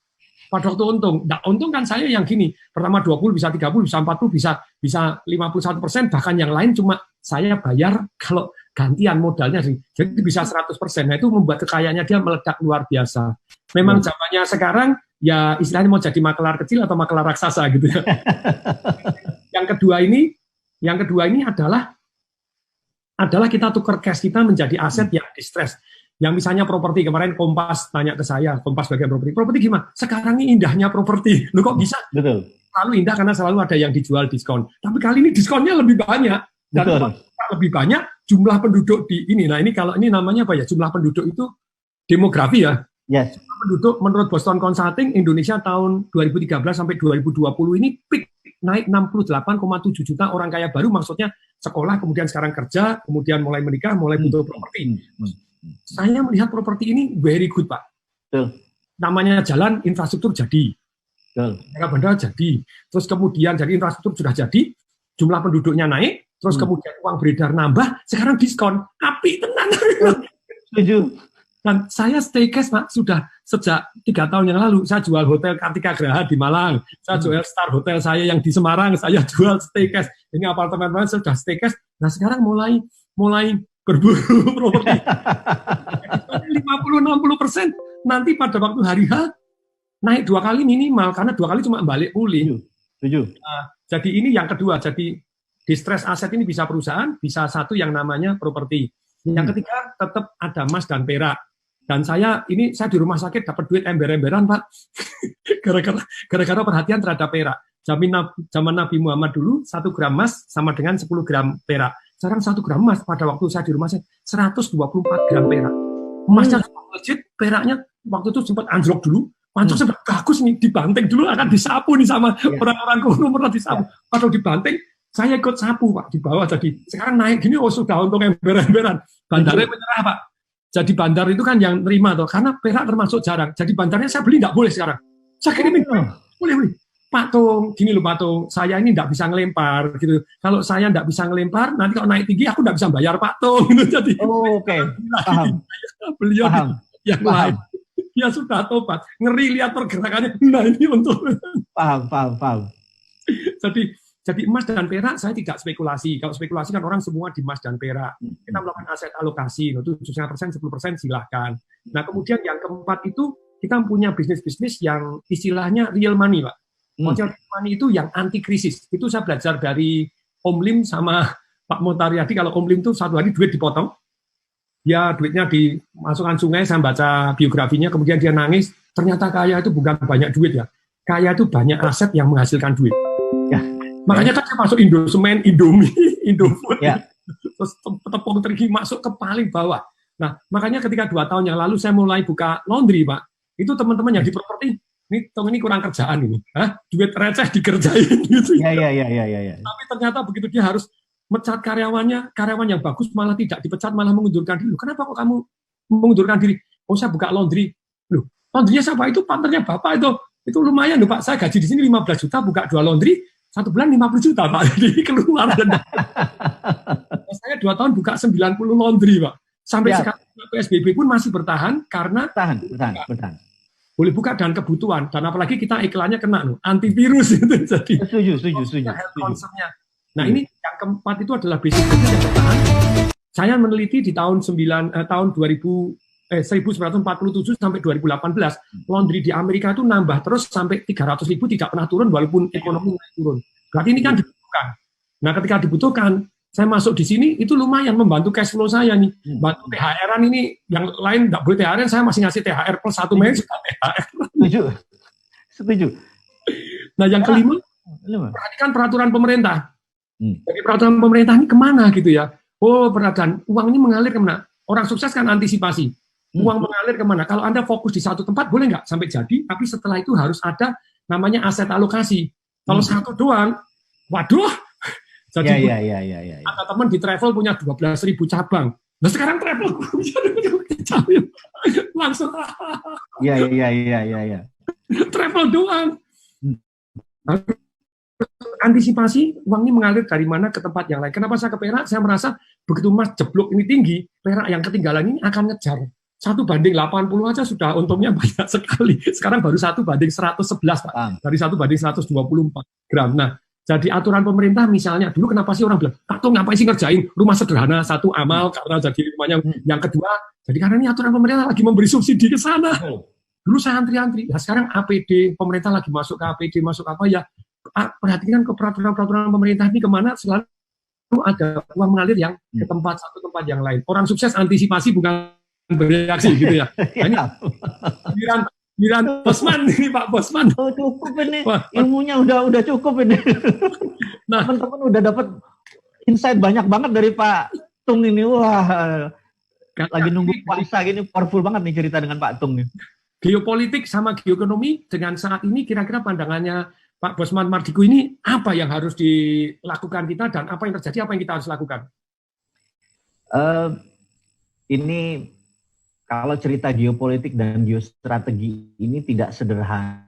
Pada waktu untung. Nah, untung kan saya yang gini, pertama 20, bisa 30, bisa 40, bisa 51%, bahkan yang lain cuma saya bayar kalau gantian modalnya sih. Jadi bisa 100%. Nah, itu membuat kekayaannya dia meledak luar biasa. Memang zamannya sekarang, ya istilahnya mau jadi maklar kecil atau maklar raksasa gitu ya. Yang kedua ini adalah kita tukar cash kita menjadi aset yang distress. Yang misalnya properti, kemarin Kompas tanya ke saya, Kompas bagian properti gimana? Sekarang ini indahnya properti. Lu kok bisa? Betul. Selalu indah karena selalu ada yang dijual diskon. Tapi kali ini diskonnya lebih banyak. Dan lebih banyak jumlah penduduk di ini. Nah ini kalau ini namanya apa ya? Jumlah penduduk itu demografi ya. Yes. Jumlah penduduk menurut Boston Consulting, Indonesia tahun 2013 sampai 2020 ini peak naik 68,7 juta orang kaya baru, maksudnya sekolah, kemudian sekarang kerja, kemudian mulai menikah, mulai butuh properti. Saya melihat properti ini very good, Pak. Betul. Namanya jalan, infrastruktur jadi. Bandara jadi. Terus kemudian jadi infrastruktur sudah jadi, jumlah penduduknya naik, terus kemudian uang beredar nambah, sekarang diskon. Api tenan. Setuju. Dan saya stay cash, Pak, sudah sejak 3 tahun yang lalu. Saya jual hotel Kartika Graha di Malang. Saya jual Star Hotel saya yang di Semarang. Saya jual stay cash. Ini apartemen sudah stay cash. Nah sekarang mulai berburu properti. 50-60% nanti pada waktu hari H naik 2 kali minimal, karena 2 kali cuma balik pulih. Setuju. Nah, jadi ini yang kedua. Jadi distress aset ini bisa perusahaan, bisa satu yang namanya properti. Yang ketiga tetap ada emas dan perak. Dan saya di rumah sakit dapat duit ember-emberan, Pak. gara-gara perhatian terhadap perak. Zaman Nabi Muhammad dulu 1 gram emas sama dengan 10 gram perak. Sekarang 1 gram emas pada waktu saya di rumah sakit 124 gram perak. Emasnya legit, peraknya waktu itu sempat anjlok dulu. Pantas sempat bagus nih, dibanting dulu akan disapu nih sama orang-orang kuno pernah disapu. Padahal dibanting, saya ikut sapu, Pak, di bawah. Jadi sekarang naik gini, sudah untung ember-emberan. Bandarnya menyerah, Pak. Jadi bandar itu kan yang nerima tuh, karena perak termasuk jarang. Jadi bandarnya saya beli nggak boleh sekarang. Saya kirimin, boleh. Pak Tung, gini loh Pak Tung, saya ini nggak bisa ngelempar gitu. Kalau saya nggak bisa ngelempar, nanti kalau naik tinggi aku nggak bisa bayar Pak Tung. Gitu. Jadi, paham. Beliau yang lain, ya sudah tobat. Ngeri lihat pergerakannya. Nah ini untuk paham. Jadi emas dan perak saya tidak spekulasi. Kalau spekulasi kan orang semua di emas dan perak. Kita melakukan aset alokasi, 7,5%, 10% silahkan. Nah kemudian yang keempat itu kita punya bisnis-bisnis yang istilahnya real money, Pak. Real money itu yang anti krisis. Itu saya belajar dari Om Lim sama Pak Motaryadi. Kalau Om Lim itu satu hari duit dipotong, dia duitnya dimasukkan sungai. Saya baca biografinya, kemudian dia nangis. Ternyata kaya itu bukan banyak duit ya. Kaya itu banyak aset yang menghasilkan duit. Ya. Makanya kan saya masuk Indosemen, Indomie, Indofood, terus tepung terigu masuk ke paling bawah. Nah, makanya ketika 2 tahun yang lalu saya mulai buka laundry, Pak. Itu teman-teman yang di properti, ini kurang kerjaan ini. Duit receh dikerjain gitu. Iya. Tapi ternyata begitu dia harus mecat karyawan yang bagus malah tidak dipecat, malah mengundurkan diri. Kenapa kok kamu mengundurkan diri? Oh, saya buka laundry. Loh, laundrynya siapa? Itu partnernya Bapak itu lumayan loh, Pak. Saya gaji di sini 15 juta, buka 2 laundry. 1 bulan 50 juta Pak, jadi keluar. Dan saya 2 tahun buka 90 laundry Pak. Sampai sekarang PSBB pun masih bertahan karena bertahan. Boleh buka dan kebutuhan, dan apalagi kita iklannya kena antivirus itu jadi. Setuju. Nah ini yang keempat itu adalah basic business yang bertahan. Saya meneliti di tahun 1947 sampai 2018, laundry di Amerika itu nambah terus sampai 300.000, tidak pernah turun walaupun ekonomi naik turun. Berarti ini kan dibutuhkan. Nah ketika dibutuhkan, saya masuk di sini itu lumayan membantu cash flow saya nih. Bantu THR-an ini, yang lain nggak boleh THR-an, saya masih ngasih THR plus 1 Mei sudah THR. Setuju. Nah yang kelima, perhatikan peraturan pemerintah. Jadi peraturan pemerintah ini kemana gitu ya? Oh perhatikan, uang ini mengalir kemana? Orang sukses kan antisipasi. Uang mengalir kemana? Kalau Anda fokus di satu tempat boleh nggak sampai jadi, tapi setelah itu harus ada namanya aset alokasi. Kalau satu doang, waduh. Jadi ada teman di travel punya 12.000 cabang. Nah sekarang travel langsung. Iya. Travel doang. Antisipasi uang ini mengalir dari mana ke tempat yang lain. Kenapa saya ke Perak? Saya merasa begitu Mas jeblok ini tinggi, Perak yang ketinggalan ini akan ngejar. 1:80 aja sudah untungnya banyak sekali. Sekarang baru 1:111 Pak. Dari 1:124 gram. Nah, jadi aturan pemerintah misalnya, dulu kenapa sih orang bilang, Pak Tung ngapain sih ngerjain rumah sederhana, satu amal, karena jadi rumahnya yang kedua, jadi karena ini aturan pemerintah lagi memberi subsidi ke sana. Dulu saya antri-antri, nah sekarang APD, pemerintah lagi masuk ke APD, masuk apa ya, perhatikan ke peraturan-peraturan pemerintah ini kemana, selalu ada uang mengalir yang ke tempat satu tempat yang lain. Orang sukses antisipasi bukan bereaksi gitu ya. Nah, ini Giliran Bosman ini Pak Bosman. Oh cukup ini, ilmunya udah cukup ini. Nah, teman-teman udah dapat insight banyak banget dari Pak Tung ini. Wah, lagi nunggu puasa gini, powerful banget nih cerita dengan Pak Tung nih. Geopolitik sama geoekonomi dengan saat ini kira-kira pandangannya Pak Bosman Mardigu ini apa yang harus dilakukan kita dan apa yang terjadi, apa yang kita harus lakukan? Ini kalau cerita geopolitik dan geostrategi ini tidak sederhana.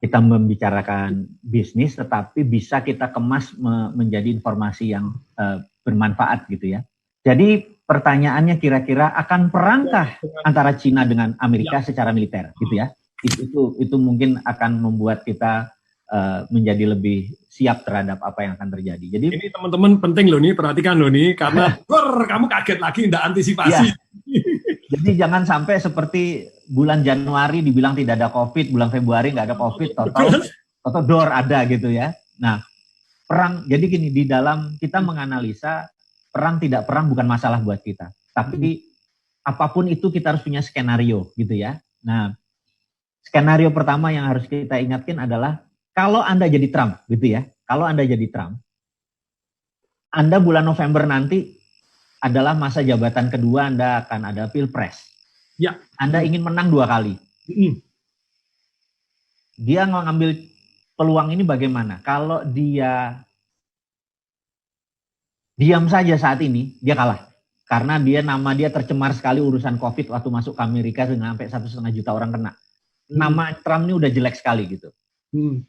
Kita membicarakan bisnis, tetapi bisa kita kemas menjadi informasi yang bermanfaat gitu ya. Jadi pertanyaannya kira-kira akan perangkah antara Cina dengan Amerika secara militer gitu ya? Itu mungkin akan membuat kita menjadi lebih siap terhadap apa yang akan terjadi. Jadi ini teman-teman penting loh nih, perhatikan loh nih, karena kamu kaget lagi tidak antisipasi. Ya. Jadi jangan sampai seperti bulan Januari dibilang tidak ada COVID, bulan Februari nggak ada COVID, total door ada gitu ya. Nah, perang, jadi gini, di dalam kita menganalisa perang tidak perang bukan masalah buat kita, tapi apapun itu kita harus punya skenario gitu ya. Nah, skenario pertama yang harus kita ingatkan adalah kalau Anda jadi Trump, gitu ya. Kalau Anda jadi Trump, Anda bulan November nanti adalah masa jabatan kedua, Anda akan ada pilpres. Ya. Anda ingin menang 2 kali. Dia mengambil peluang ini bagaimana? Kalau dia diam saja saat ini, dia kalah. Karena nama dia tercemar sekali urusan COVID waktu masuk ke Amerika dengan sampai 1,5 juta orang kena. Nama Trump ini udah jelek sekali gitu.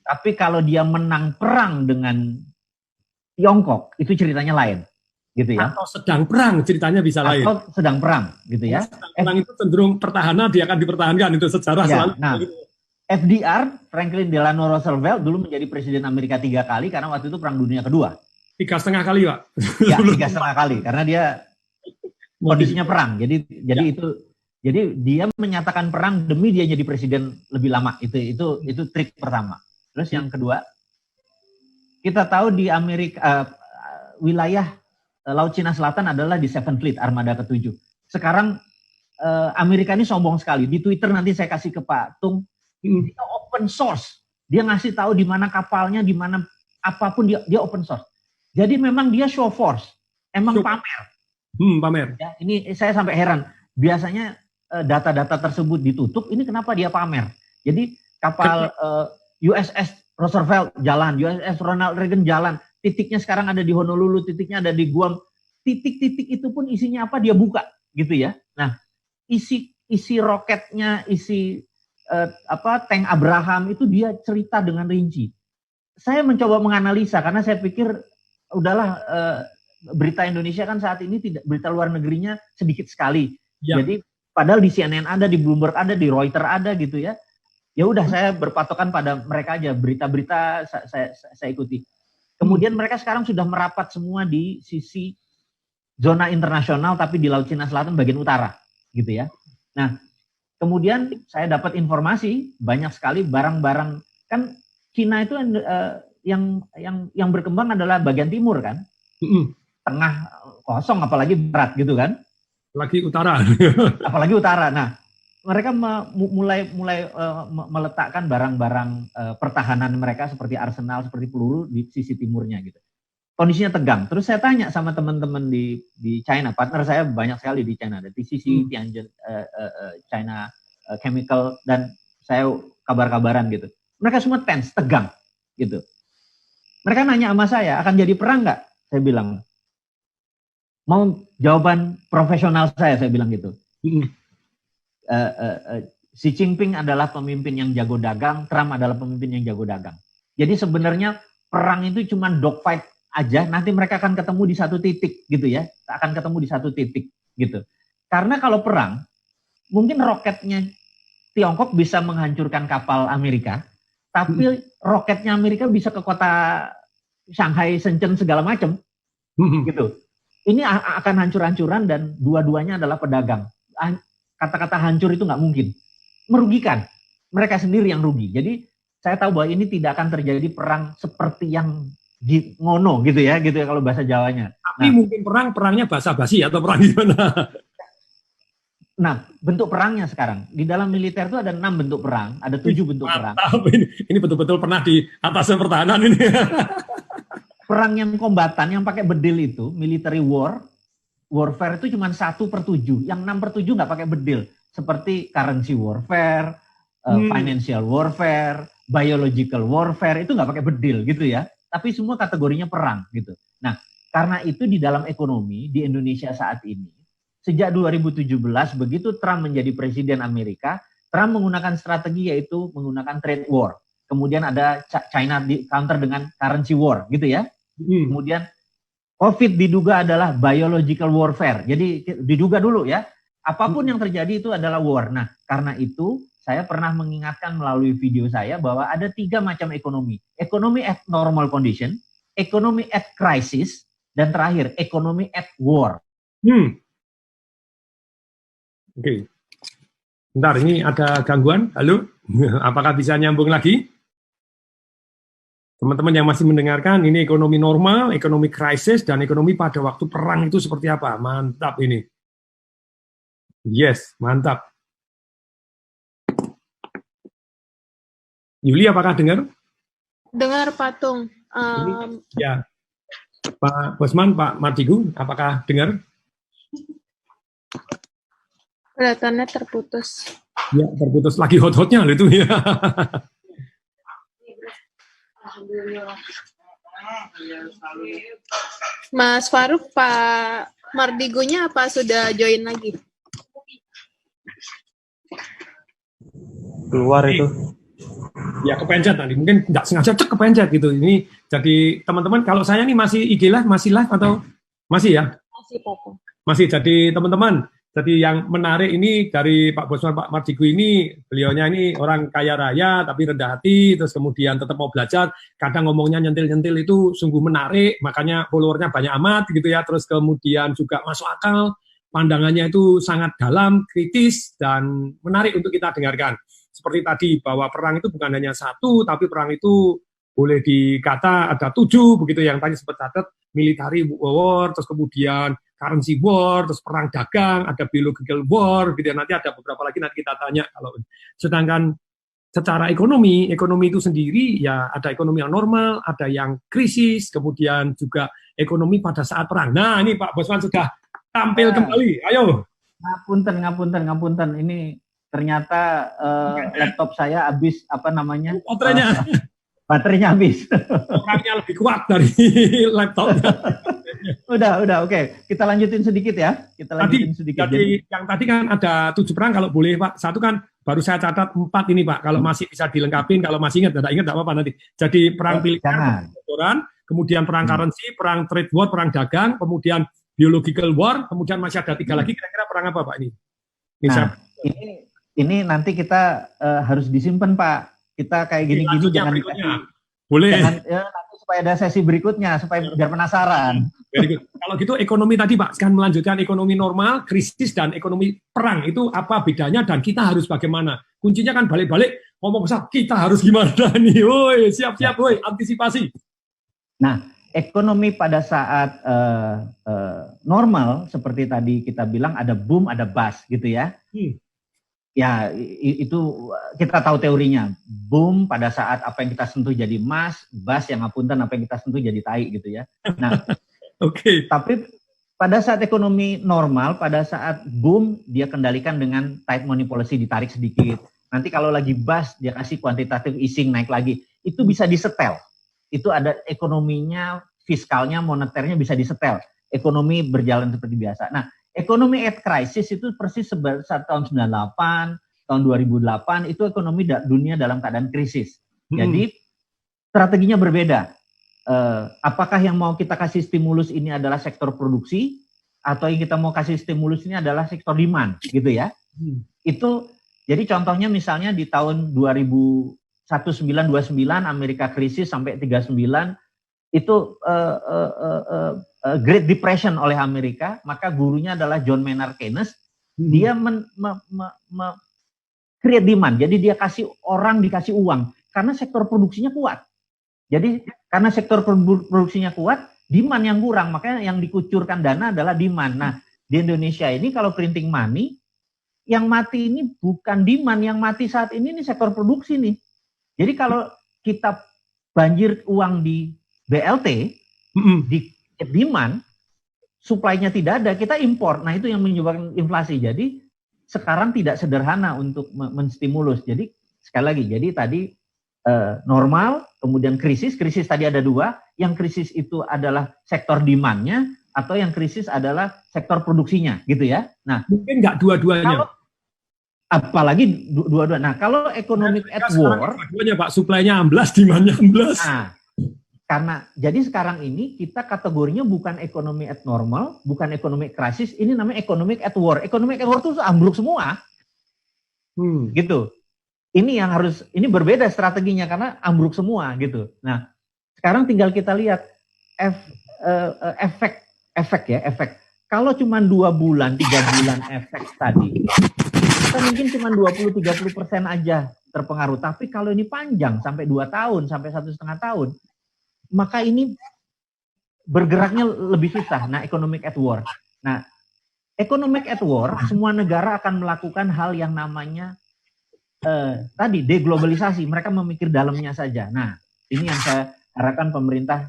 Tapi kalau dia menang perang dengan Tiongkok, itu ceritanya lain, gitu ya. Atau sedang perang, ceritanya bisa lain. Atau sedang perang, gitu ya. Perang itu cenderung pertahanan, dia akan dipertahankan, itu sejarah ya, selalu. Nah, FDR, Franklin Delano Roosevelt, dulu menjadi presiden Amerika 3 kali, karena waktu itu Perang Dunia Kedua. 3,5 kali, Pak. Ya, 3,5 kali, karena dia kondisinya perang. Jadi dia menyatakan perang demi dia jadi presiden lebih lama. Itu trik pertama. Terus yang kedua, kita tahu di Amerika wilayah Laut Cina Selatan adalah di Seventh Fleet, armada ke-7. Sekarang Amerika ini sombong sekali. Di Twitter nanti saya kasih ke Pak Tung, dia open source. Dia ngasih tahu di mana kapalnya, di mana apapun dia open source. Jadi memang dia show force, emang pamer. Pamer. Ya, ini saya sampai heran. Biasanya data-data tersebut ditutup, ini kenapa dia pamer? Jadi kapal USS Roosevelt jalan, USS Ronald Reagan jalan, titiknya sekarang ada di Honolulu, titiknya ada di Guam, titik-titik itu pun isinya apa dia buka, gitu ya. Nah, isi roketnya, isi tank Abraham itu dia cerita dengan rinci. Saya mencoba menganalisa karena saya pikir udahlah, berita Indonesia kan saat ini tidak, berita luar negerinya sedikit sekali. Ya. Jadi padahal di CNN ada, di Bloomberg ada, di Reuters ada gitu ya. Ya udah, saya berpatokan pada mereka aja, berita-berita saya ikuti. Kemudian mereka sekarang sudah merapat semua di sisi zona internasional tapi di Laut Cina Selatan bagian utara gitu ya. Nah, kemudian saya dapat informasi banyak sekali barang-barang, kan Cina itu yang berkembang adalah bagian timur kan. Tengah kosong apalagi barat gitu kan. Apalagi utara. Apalagi utara. Nah, mereka mulai meletakkan barang-barang pertahanan mereka seperti arsenal, seperti peluru di sisi timurnya gitu. Kondisinya tegang. Terus saya tanya sama teman-teman di China, partner saya banyak sekali di China, ada TCC, Tianjin, China Chemical, dan saya kabar-kabaran gitu. Mereka semua tense, tegang gitu. Mereka nanya sama saya, akan jadi perang nggak? Saya bilang, mau jawaban profesional saya bilang gitu. Xi Jinping adalah pemimpin yang jago dagang, Trump adalah pemimpin yang jago dagang. Jadi sebenarnya perang itu cuma dogfight aja, nanti mereka akan ketemu di satu titik gitu ya, akan ketemu di satu titik gitu. Karena kalau perang, mungkin roketnya Tiongkok bisa menghancurkan kapal Amerika, tapi roketnya Amerika bisa ke kota Shanghai, Shenzhen segala macam, gitu. Ini akan hancur-hancuran dan dua-duanya adalah pedagang. Kata-kata hancur itu nggak mungkin, merugikan. Mereka sendiri yang rugi. Jadi saya tahu bahwa ini tidak akan terjadi perang seperti yang ngono gitu ya kalau bahasa Jawanya. Tapi mungkin perangnya basa-basi atau perang gimana? Nah, bentuk perangnya sekarang di dalam militer itu ada 6 bentuk perang, ada 7 bentuk perang. Ini betul-betul pernah di atasnya pertahanan ini. Perang yang kombatan yang pakai bedil itu military warfare itu cuma 1/7, yang 6/7 nggak pakai bedil, seperti currency warfare, financial warfare, biological warfare, itu nggak pakai bedil gitu ya. Tapi semua kategorinya perang gitu. Nah, karena itu di dalam ekonomi di Indonesia saat ini, sejak 2017 begitu Trump menjadi presiden Amerika, Trump menggunakan strategi yaitu menggunakan trade war. Kemudian ada China di counter dengan currency war gitu ya. Kemudian COVID diduga adalah biological warfare. Jadi diduga dulu ya, apapun yang terjadi itu adalah war. Nah, karena itu saya pernah mengingatkan melalui video saya bahwa ada 3 macam ekonomi. Ekonomi at normal condition, ekonomi at crisis, dan terakhir ekonomi at war. Oke. Bentar, ini ada gangguan. Halo, apakah bisa nyambung lagi? Teman-teman yang masih mendengarkan, ini ekonomi normal, ekonomi krisis, dan ekonomi pada waktu perang itu seperti apa? Mantap ini. Yes, mantap. Yuli, apakah dengar? Dengar, Patung. Ya, Pak Bosman, Pak Mardigu, apakah dengar? Kelihatannya terputus. Ya, terputus. Lagi hot-hotnya loh itu ya. Mas Faruk, Pak Mardigunya apa sudah join lagi? Keluar itu. Ya kepencet tadi, mungkin nggak sengaja kepencet gitu. Ini jadi teman-teman, kalau saya nih masih IG live, masih live atau masih ya? Masih, Pak. Masih. Jadi teman-teman, jadi yang menarik ini dari Pak Bosman, Pak Mardigu ini, beliaunya ini orang kaya raya tapi rendah hati, terus kemudian tetap mau belajar. Kadang ngomongnya nyentil-nyentil itu sungguh menarik, makanya followernya banyak amat gitu ya. Terus kemudian juga masuk akal, pandangannya itu sangat dalam, kritis dan menarik untuk kita dengarkan. Seperti tadi bahwa perang itu bukan hanya satu, tapi perang itu boleh dikata ada 7 begitu yang tadi sempat catat, military war, terus kemudian currency war, terus perang dagang, ada biological war, gitu ya. Nanti ada beberapa lagi nanti kita tanya. Kalau sedangkan secara ekonomi itu sendiri ya ada ekonomi yang normal, ada yang krisis, kemudian juga ekonomi pada saat perang. Nah ini Pak Bosman sudah tampil kembali. Ayo. Ngapunten. Ini ternyata laptop saya habis baterainya habis. Orangnya lebih kuat dari laptopnya. Udah, oke. Kita lanjutin sedikit ya. Jadi yang tadi kan ada 7 perang kalau boleh Pak. Satu kan baru saya catat 4 ini Pak. Kalau masih bisa dilengkapin, kalau masih ingat nggak apa-apa nanti. Jadi perang militer, kemudian perang currency, perang trade war, perang dagang, kemudian biological war, kemudian masih ada 3 lagi. Kira-kira perang apa Pak ini? Ini nanti kita harus disimpan Pak. Kita kayak gini-gini jangan boleh. Jangan, nanti supaya ada sesi berikutnya supaya biar penasaran. Kalau gitu ekonomi tadi Pak, sekarang melanjutkan ekonomi normal, krisis dan ekonomi perang itu apa bedanya dan kita harus bagaimana? Kuncinya kan balik-balik ngomong besar, kita harus gimana nih? Woi, siap-siap woi, antisipasi. Nah, ekonomi pada saat normal seperti tadi kita bilang ada boom, ada bust gitu ya. Ya, itu kita tahu teorinya. Boom pada saat apa yang kita sentuh jadi emas, bust yang ngapunten apa yang kita sentuh jadi tai gitu ya. Nah, tapi pada saat ekonomi normal, pada saat boom dia kendalikan dengan tight money policy, ditarik sedikit. Nanti kalau lagi bust dia kasih quantitative easing naik lagi. Itu bisa disetel. Itu ada ekonominya, fiskalnya, moneternya bisa disetel. Ekonomi berjalan seperti biasa. Nah, ekonomi at crisis itu persis saat tahun 98, tahun 2008 itu ekonomi dunia dalam keadaan krisis. Jadi strateginya berbeda. Apakah yang mau kita kasih stimulus ini adalah sektor produksi atau yang kita mau kasih stimulus ini adalah sektor demand, gitu ya? Itu jadi contohnya misalnya di tahun 1929 Amerika krisis sampai 39 itu Great Depression oleh Amerika, maka gurunya adalah John Maynard Keynes. Dia create demand, jadi dia kasih orang dikasih uang karena sektor produksinya kuat. Jadi karena sektor produksinya kuat, demand yang kurang, makanya yang dikucurkan dana adalah demand. Nah, di Indonesia ini kalau printing money, yang mati ini bukan demand, yang mati saat ini sektor produksi nih. Jadi kalau kita banjir uang di BLT, di demand, supply-nya tidak ada, kita impor. Nah, itu yang menyebabkan inflasi. Jadi sekarang tidak sederhana untuk menstimulus. Jadi sekali lagi, jadi tadi normal, kemudian krisis tadi ada 2, yang krisis itu adalah sektor demand-nya, atau yang krisis adalah sektor produksinya, gitu ya. Nah, mungkin nggak dua-duanya. Apalagi dua-dua. Nah, kalau economic at war, dua-duanya Pak, supply-nya amblas, demand-nya amblas. Nah, karena jadi sekarang ini kita kategorinya bukan ekonomi at normal, bukan ekonomi krisis, ini namanya economic at war. Economic at war itu ambruk semua. Gitu. Ini yang harus, ini berbeda strateginya karena ambruk semua gitu. Nah, sekarang tinggal kita lihat efek. Kalau cuma 2 bulan, 3 bulan efek tadi, kita mungkin cuma 20-30% aja terpengaruh. Tapi kalau ini panjang sampai 2 tahun, sampai 1,5 tahun, maka ini bergeraknya lebih susah. Nah, economic at war. Nah, economic at war, semua negara akan melakukan hal yang namanya tadi deglobalisasi. Mereka memikir dalamnya saja. Nah, ini yang saya harapkan pemerintah.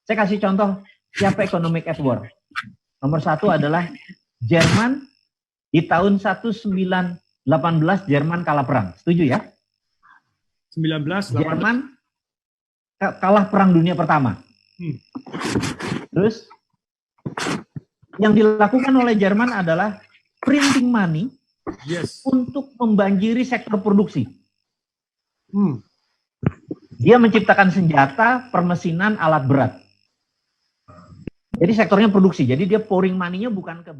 Saya kasih contoh siapa economic at war. Nomor 1 adalah Jerman. Di tahun 1918 Jerman kalah perang. Setuju ya? 1918. Jerman kalah perang dunia pertama. Terus yang dilakukan oleh Jerman adalah printing money untuk membanjiri sektor produksi. Dia menciptakan senjata, permesinan, alat berat. Jadi sektornya produksi. Jadi dia pouring money-nya bukan ke